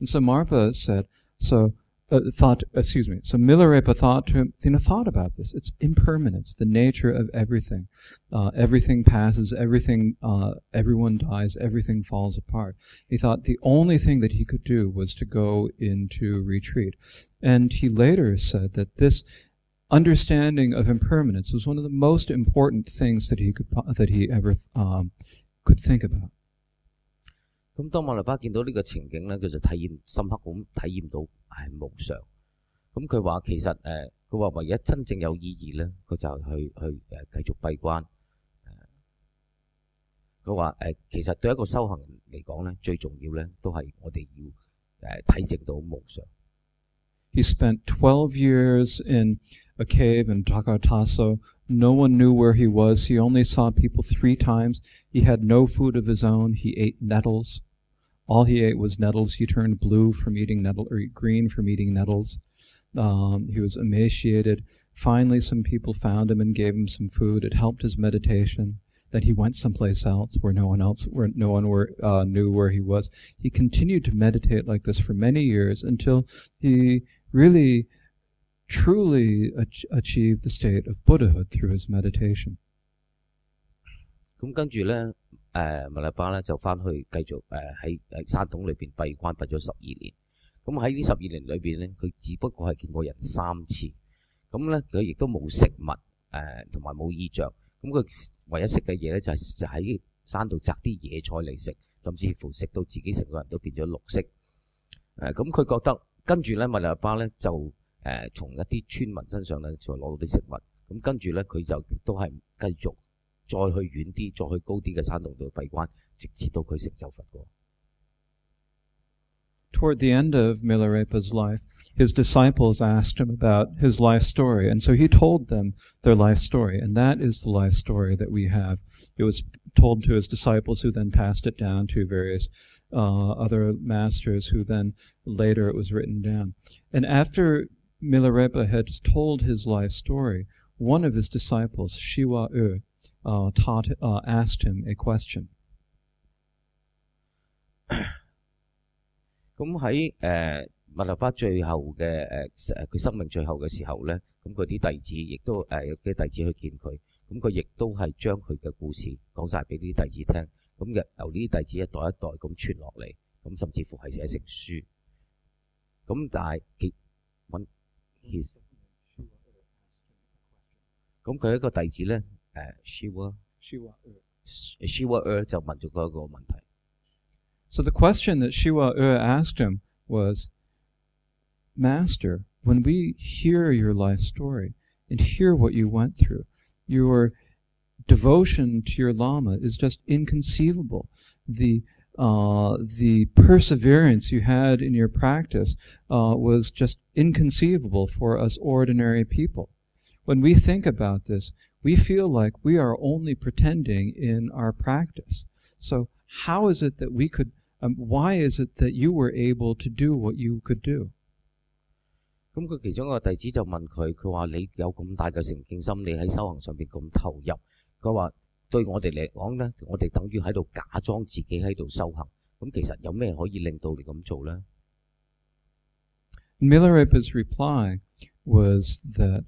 And so Marpa said, so Milarepa thought about this. It's impermanence, the nature of everything. Everything passes, everyone dies, everything falls apart. He thought the only thing that he could do was to go into retreat. And he later said that this understanding of impermanence was one of the most important things that he ever could think about. 咁當馬來巴見到呢個情景咧，佢就深刻咁體驗到係無常。咁佢話其實佢話唯一真正有意義咧，佢就去繼續閉關。佢話其實對一個修行人嚟講咧，最重要咧都係我哋要體證到無常。He spent 12 years in a cave in Takartaso. No one knew where he was. He only saw people 3 times. He had no food of his own. He ate nettles. All he ate was nettles. He turned blue from eating or green from eating nettles. He was emaciated. Finally, some people found him and gave him some food. It helped his meditation. Then he went someplace else where no one knew where he was. He continued to meditate like this for many years until he really, truly achieved the state of Buddhahood through his meditation. 咁跟住咧，麥麗巴咧就翻去繼續喺山洞裏邊閉關閉咗12年。咁喺呢12年裏邊咧，佢只不過係見過人3次。咁咧佢亦都冇食物同埋冇衣着。咁佢唯一食嘅嘢咧就喺山度摘啲野菜嚟食，甚至乎食到自己成個人都變咗綠色。咁佢覺得跟住咧麥麗巴咧就從一啲村民身上咧再攞到啲食物。咁跟住咧佢就都係繼續。再去遠啲、再去高啲嘅山洞度閉關，直至到佢成就佛果。Toward the end of Milarepa's life, his disciples asked him about his life story, and so he told them their life story, and that is the life story that we have. It was told to his disciples, who then passed it down to various other masters, who then later it was written down. And after Milarepa had told his life story, one of his disciples, Shiwa asked him a question. 咁喺麥麗巴最後嘅佢生命最後嘅時候咧，咁佢啲弟子亦都有啲弟子去見佢，咁佢亦都係將佢嘅故事講晒俾啲弟子聽，咁由呢啲弟子一代一代咁傳落嚟，咁甚至乎係寫成書。咁但係咁佢一個弟子咧，Shiwa 就問咗佢一個問題。So the question that Shiwa asked him was, Master, when we hear your life story and hear what you went through, your devotion to your Lama is just inconceivable. The perseverance you had in your practice was just inconceivable for us ordinary people. When we think about this, we feel like we are only pretending in our practice. So how is it that we could, why is it that you were able to do what you could do? 咁佢其中一個弟子就問佢，佢話你有咁大嘅誠敬心，你喺修行上邊咁投入，佢話對我哋嚟講咧，我哋等於喺度假裝自己喺度修行。咁其實有咩可以令到你咁做咧？ Milarepa's reply was that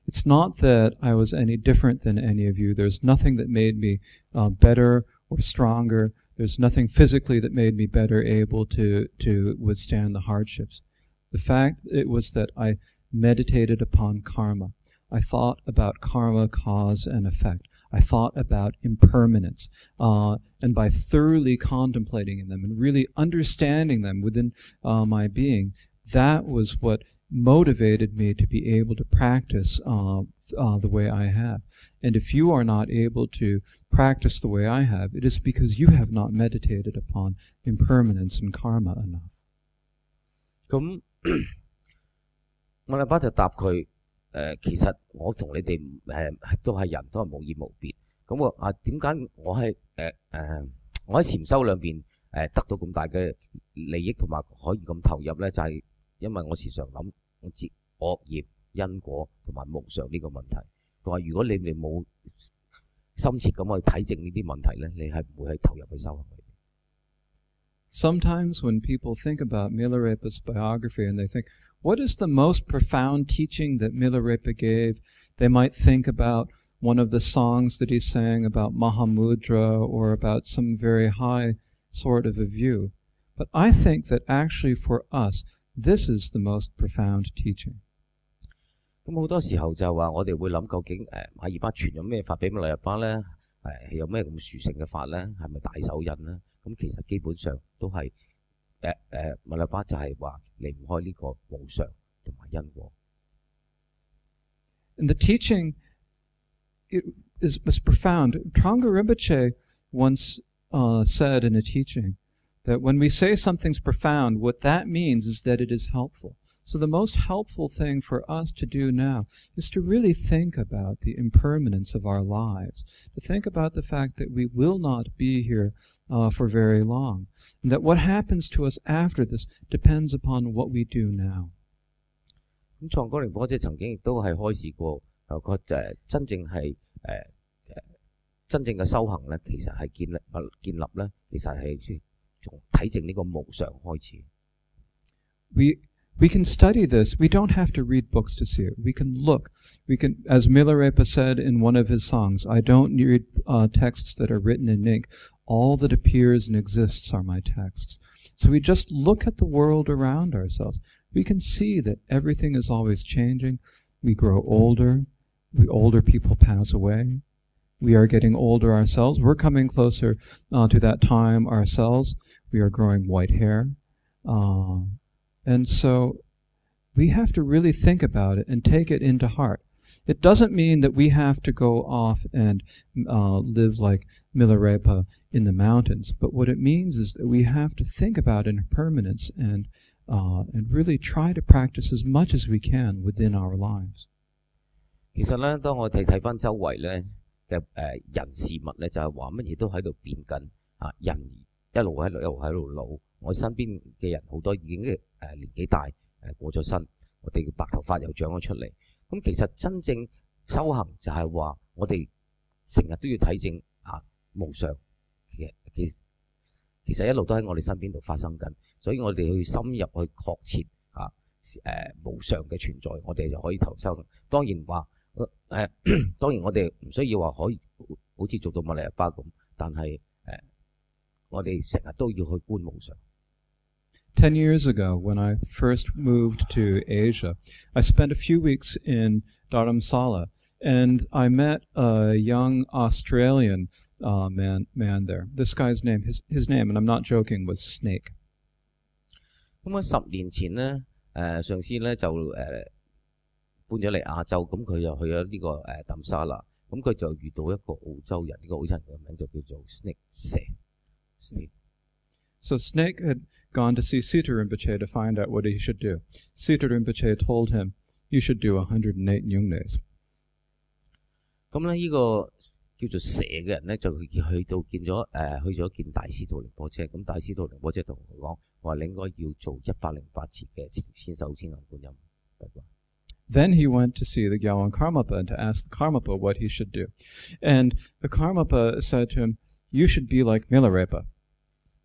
it's not that I was any different than any of you. There's nothing that made me better or stronger. There's nothing physically that made me better able to withstand the hardships. The fact it was that I meditated upon karma. I thought about karma, cause and effect. I thought about impermanence. And by thoroughly contemplating in them and really understanding them within my being, that was what motivated me to be able to practice the way I have. And if you are not able to practice the way I have, it is because you have not meditated upon impermanence and karma enough. 咁我阿爸就答佢其實我同你哋都係人，都係無異無別。咁我點解我喺禪修裏邊得到咁大嘅利益同埋可以咁投入咧？就係因為我時常諗我知惡業因果同埋無常呢個問題。佢話如果你哋冇深切咁去睇正呢啲問題咧，你係唔會去投入去修行裏邊。Sometimes when people think about Milarepa's biography and they think, what is the most profound teaching that Milarepa gave? They might think about one of the songs that he sang about Mahamudra or about some very high sort of a view. But I think that actually for us, this is the most profound teaching. 咁好多時候就話我哋會諗究竟馬爾巴傳咗咩法俾米勒日巴咧？有咩咁殊勝嘅法咧？係咪大手印咧？咁其實基本上都係米勒日巴就係話離唔開呢個無常同埋因果。And the teaching was profound. Trungpa Rinpoche once said in a teaching that when we say something's profound, what that means is that it is helpful. So the most helpful thing for us to do now is to really think about the impermanence of our lives, to think about the fact that we will not be here for very long, and that what happens to us after this depends upon what we do now. 咁創哥寧波姐曾經亦都係開示過，真正係真正嘅修行咧，其實係建立咧，其實係從睇正呢個無常開始。We can study this. We don't have to read books to see it. We can look. We can, as Milarepa said in one of his songs, I don't read texts that are written in ink. All that appears and exists are my texts. So we just look at the world around ourselves. We can see that everything is always changing. We grow older. Older people pass away. We are getting older ourselves. We're coming closer to that time ourselves. We are growing white hair. And so we have to really think about it and take it into heart. It doesn't mean that we have to go off and live like Milarepa in the mountains, but what it means is that we have to think about impermanence and really try to practice as much as we can within our lives. 其實咧，當我哋睇翻周圍咧嘅人事物咧，就係話乜嘢都喺度變緊人一路喺度老。我身邊嘅人好多已經年紀大過咗身，我哋嘅白頭髮又長咗出嚟。咁其實真正修行就係話我哋成日都要睇正無常其實一路都喺我哋身邊度發生緊，所以我哋去深入去確切無常嘅存在，我哋就可以投修行。當然我哋唔需要話可以好似做到米勒日巴咁，但係我哋成日都要去觀無常。10 years ago, when I first moved to Asia, I spent a few weeks in Dharamsala, and I met a young Australian man there. This guy's name, his name, and I'm not joking, was Snake. 咁10年前咧，上司咧就搬咗嚟亞洲，咁佢又去咗呢個淡沙啦，咁佢就遇到一個澳洲人，呢個澳洲人嘅名就叫做 Snake 蛇 Snake。So Snake had gone to see Sita Rinpoche to find out what he should do. Sita Rinpoche told him, you should do 108 Nyungnes. 咁咧呢個叫做蛇嘅人咧，就去咗見大師徒寧波車。咁大師徒寧波車同佢講，話你應該要做108次嘅千手千眼觀音。Then he went to see the Gyawan Karmapa and to ask the Karmapa what he should do. And the Karmapa said to him, you should be like Milarepa.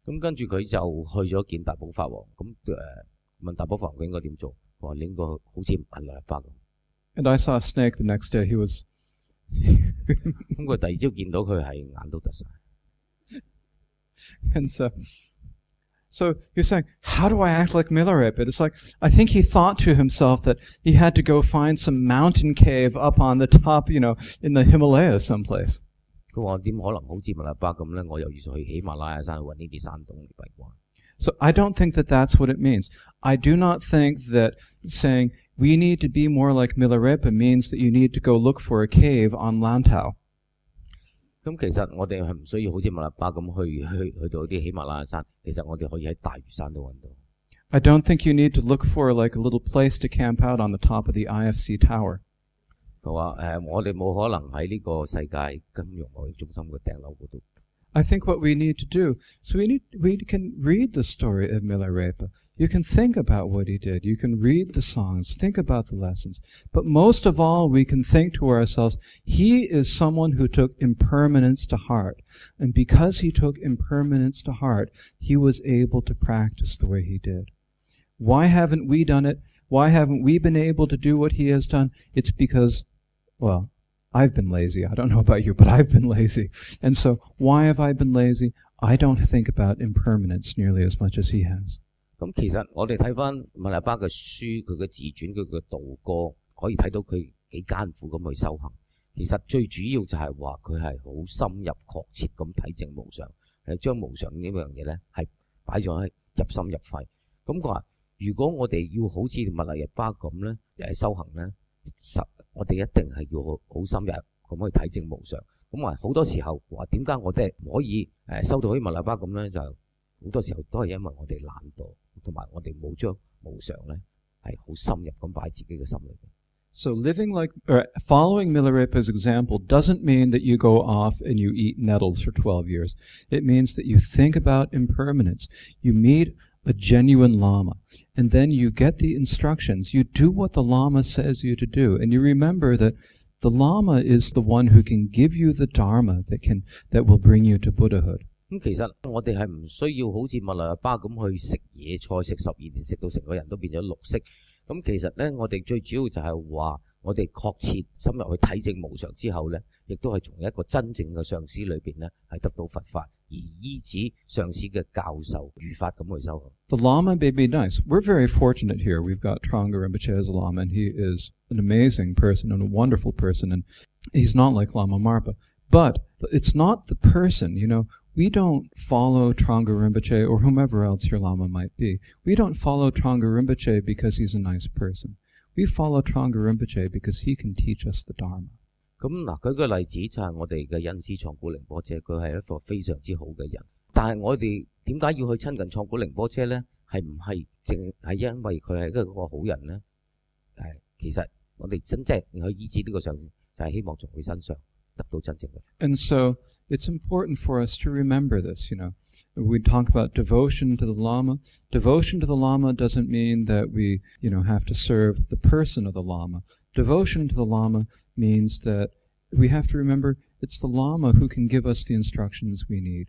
咁跟住佢就去咗見大寶法王，咁問大寶法王佢應該點做？話你應該好似米勒日巴咁。And I saw Snake the next day. He was 咁佢第二朝見到佢係眼都突晒。And so you're saying, how do I act like Milarepa? It's like, I think he thought to himself that he had to go find some mountain cave up on the top, in the Himalayas someplace. 佢話點可能好似密勒巴咁咧？我又要去喜馬拉雅山去揾呢啲山洞嚟閉關。So I don't think that that's what it means. I do not think that saying we need to be more like Milarepa means that you need to go look for a cave on Lantau. 咁其實我哋係唔需要好似密勒巴咁去到啲喜馬拉雅山，其實我哋可以喺大嶼山度揾到。I don't think you need to look for like a little place to camp out on the top of the IFC tower. 佢話我哋冇可能喺呢個世界金融貿易中心嘅頂樓嗰度。I think what we need to do, so we can read the story of Milarepa. You can think about what he did. You can read the songs, think about the lessons. But most of all, we can think to ourselves, he is someone who took impermanence to heart. And because he took impermanence to heart, he was able to practice the way he did. Why haven't we done it? Why haven't we been able to do what he has done? It's because, well, I've been lazy. I don't know about you, but I've been lazy. And so, why have I been lazy? I don't think about impermanence nearly as much as he has. 咁其實我哋睇翻密勒巴嘅書，佢嘅自傳，佢嘅道歌，可以睇到佢幾艱苦咁去修行。其實最主要就係話佢係好深入確切咁體證無常，將無常呢樣嘢咧係擺咗喺入心入肺。咁佢話：如果我哋要好似密勒巴咁咧，修行咧，我哋一定係要好深入咁去體證無常。咁話好多時候話點解我哋唔可以修到好似密勒巴咁咧？就好多時候都係因為我哋懶惰，同埋我哋冇將無常咧係好深入咁擺自己嘅心裏邊。So following Milarepa's example doesn't mean that you go off and you eat nettles for 12 years. It means that you think about impermanence. You meet a genuine Lama. And then you get the instructions. You do what the Lama says you to do. And you remember that the Lama is the one who can give you the Dharma that will bring you to Buddhahood. 咁其實我哋係唔需要好似密勒巴咁去食野菜，食12年，食到成個人都變咗綠色。咁其實咧，我哋最主要就係話，我哋確切深入去體證無常之後咧，亦都係從一個真正嘅上師裏邊咧，係得到佛法，而依止上師嘅教授如法咁去修行。The Lama may be nice. We're very fortunate here. We've got Trungpa Rinpoche as a Lama, and he is an amazing person and a wonderful person, and he's not like Lama Marpa. But it's not the person, We don't follow Trungpa Rinpoche or whomever else your Lama might be. We don't follow Trungpa Rinpoche because he's a nice person. We follow Trungpa Rinpoche because he can teach us the Dharma. 咁嗱，舉個例子就係我哋嘅恩師創古寧波車，佢係一個非常之好嘅人。但係我哋點解要去親近創古寧波車咧？係唔係淨係因為佢係一個好人咧？其實我哋真正去依止呢個上師，就係希望從佢身上得到真正嘅。And so it's important for us to remember this, We talk about devotion to the Lama. Devotion to the Lama doesn't mean that we, have to serve the person of the Lama. Devotion to the Lama means that we have to remember it's the Lama who can give us the instructions we need.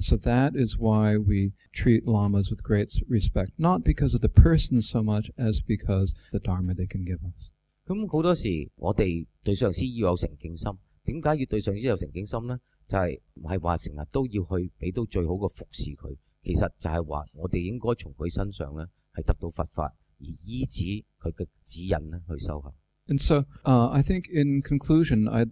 So that is why we treat Lamas with great respect, not because of the person so much as because of the Dharma they can give us. 咁好多時我哋對上師要有誠敬心。點解要對上師有誠敬心呢？就係唔係話成日都要去俾到最好嘅服侍佢，其實就係話我哋應該從佢身上咧係得到佛法，而依止佢嘅指引咧去修行。And so I think in conclusion, I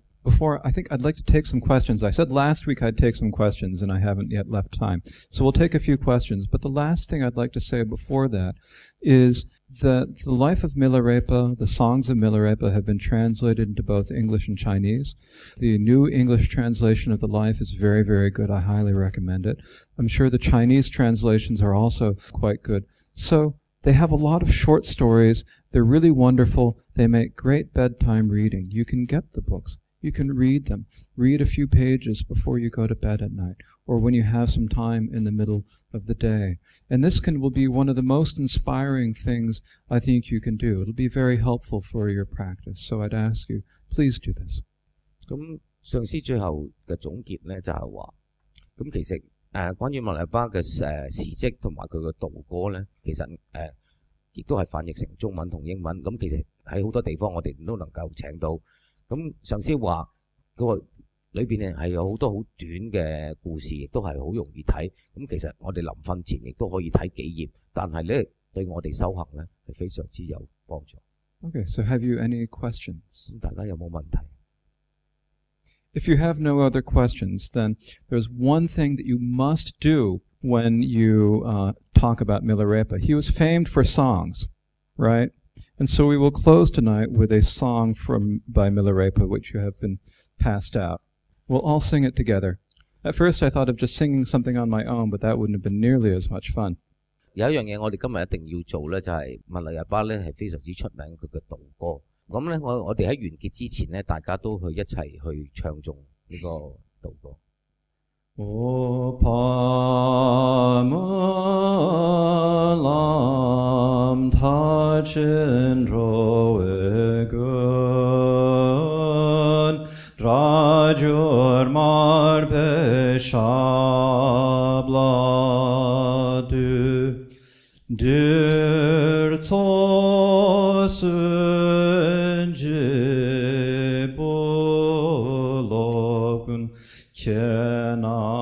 think I'd like to take some questions. I said last week I'd take some questions, and I haven't yet left time. So we'll take a few questions. But the last thing I'd like to say before that is that the life of Milarepa, the songs of Milarepa, have been translated into both English and Chinese. The new English translation of the life is very, very good. I highly recommend it. I'm sure the Chinese translations are also quite good. So they have a lot of short stories. They're really wonderful. They make great bedtime reading. You can get the books. You can read them. Read a few pages before you go to bed at night, or when you have some time in the middle of the day. And this will be one of the most inspiring things I think you can do. It'll be very helpful for your practice. So I'd ask you, please do this. 咁上師最後嘅總結咧就係話，咁其實關於密勒巴嘅事蹟同埋佢嘅道歌咧，其實亦都係翻譯成中文同英文。咁其實喺好多地方我哋都能夠請到。咁上師話佢話裏邊咧係有好多好短嘅故事，亦都係好容易睇。咁其實我哋臨瞓前亦都可以睇幾頁，但係咧對我哋修行咧係非常之有幫助。Okay, so have you any questions? 大家有冇問題 If you have no other questions, then there's one thing that you must do when you talk about Milarepa. He was famed for songs, right? And so we will close tonight with a song by Milarepa, which you have been passed out. We'll all sing it together. At first I thought of just singing something on my own, but that wouldn't have been nearly as much fun. 有一樣嘢我哋今日一定要做咧，就係密勒日巴咧係非常之出名佢嘅道歌。咁咧我哋喺完結之前咧，大家都去一齊去唱誦呢個道歌。O Pamalam Tachin Roegun Rajur Marpe Shabladu Dir Tosun Jibologun Kenandala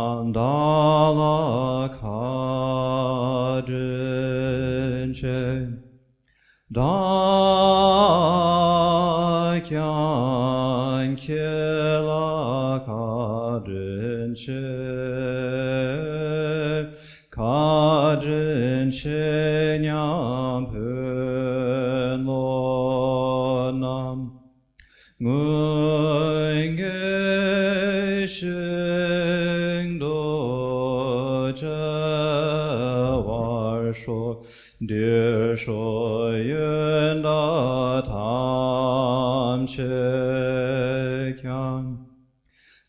Kadrinche Dakyan Kela Kadrinche Kadrinche Nyampen Lonam Der Shoyen da tam chekyan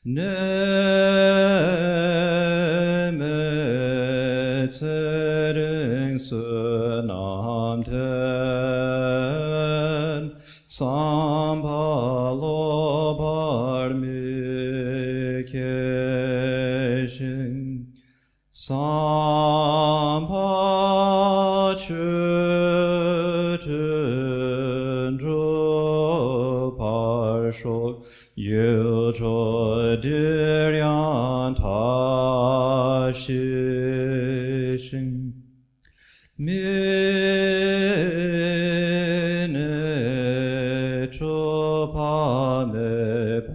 Nemetering sunam ten Sampalo barmikeshin Yilchodiryan tashishin Minetropame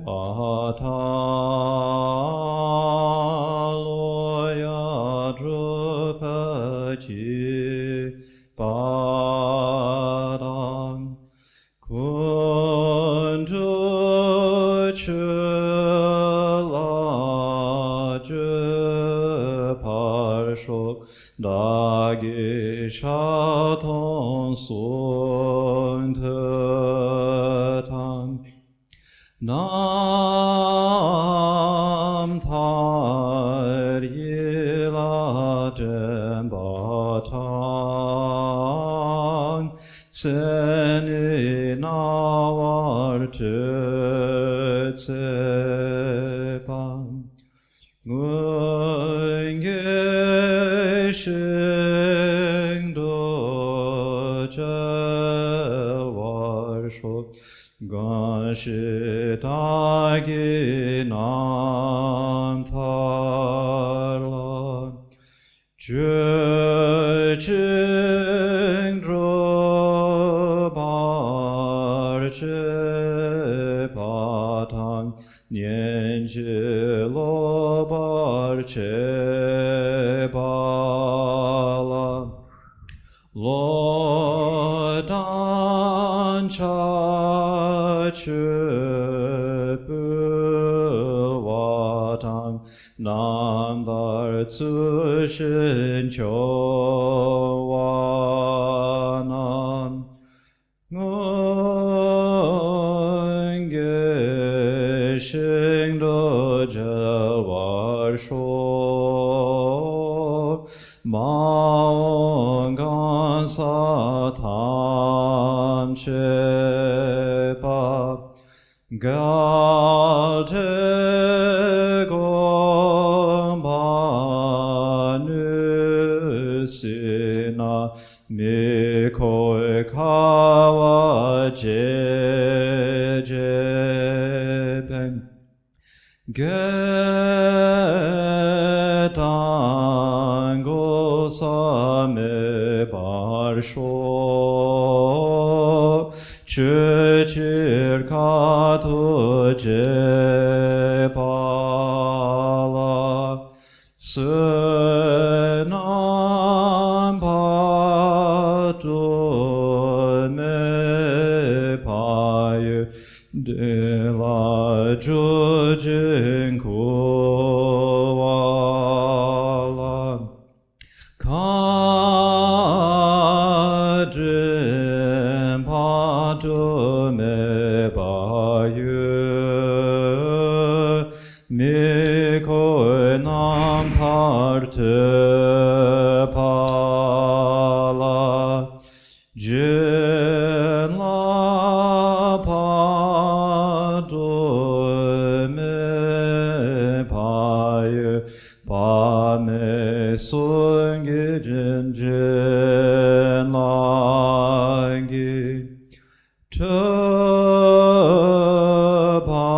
pataloya drupati padam kuntu Dagi shaton sun tetan Nam tar yila dembatan Tseni nawar tetsepan Ganshitagi nam tarla Jeching drobar chepatan Nyenche lobar chepala Lodan Chepewatan Namdar Tsushin Chowanam Ngeshin Dojawar Shor Maongan Satam Chepa Galte Gombanusina Mikoi Kawa Jejepen Getango Sa same barsho chechir kato je pala senam pato me paye de la jujin kuala kajin pato me paye miko nam tarte pala jin la pato me paye pa me sungi jin jin langi pa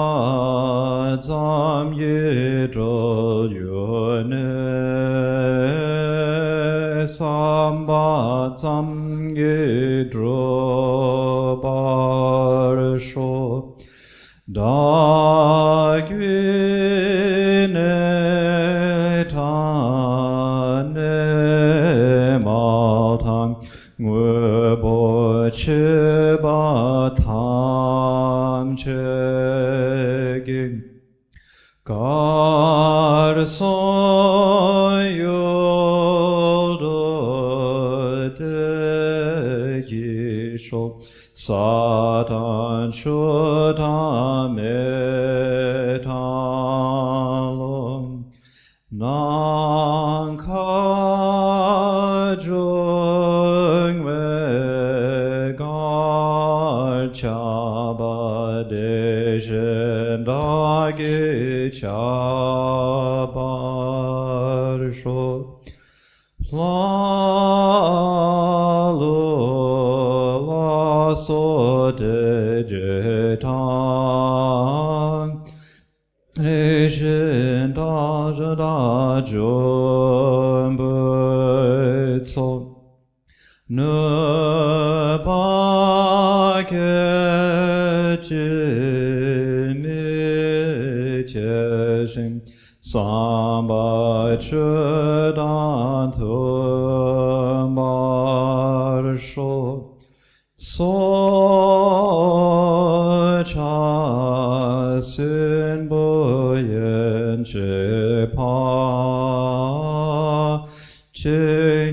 zam ye zhou yune samba zam ye zhou bar sho da gwine ta ne ma tang ngwe bo che ba tam che gi gar so yo do de ji sho Satan shuta me talom nan ka jung we gar cha ba de shen da ge cha ba sho la lo so de je tang re shen da zhe da jun bu co ne pa ke chi mi che shin sam ba che dan tu mar sho so cha sin bo yen che pa che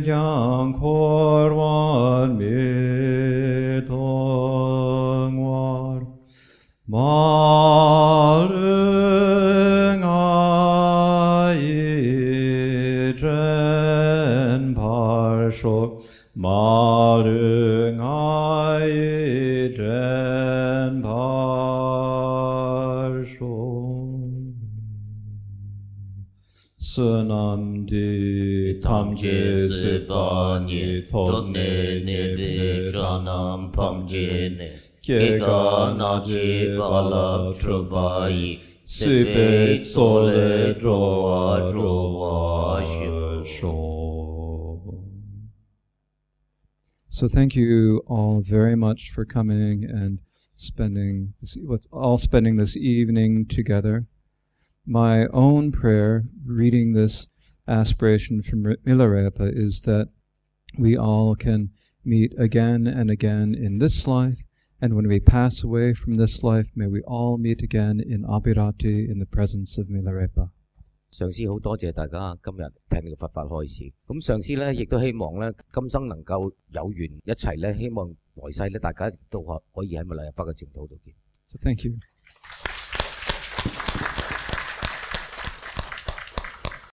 yang kor wan mi tong war ma lung ai chen par sho ma lung ai chen par sho sunam di tam je se pa ni thot ne ne be janam pam je ne ke ga na je pa la tro ba yi se pe so le dro wa sho. So thank you all very much for coming and spending this evening together. My own prayer, reading this aspiration from Milarepa, is that we all can meet again and again in this life, and when we pass away from this life, may we all meet again in Abhirati in the presence of Milarepa. 上師好多謝大家今日聽呢個佛法開始。咁上師咧亦都希望咧今生能夠有緣一齊咧，希望來世咧大家都可以喺彌勒日巴嘅淨土度見。So thank you.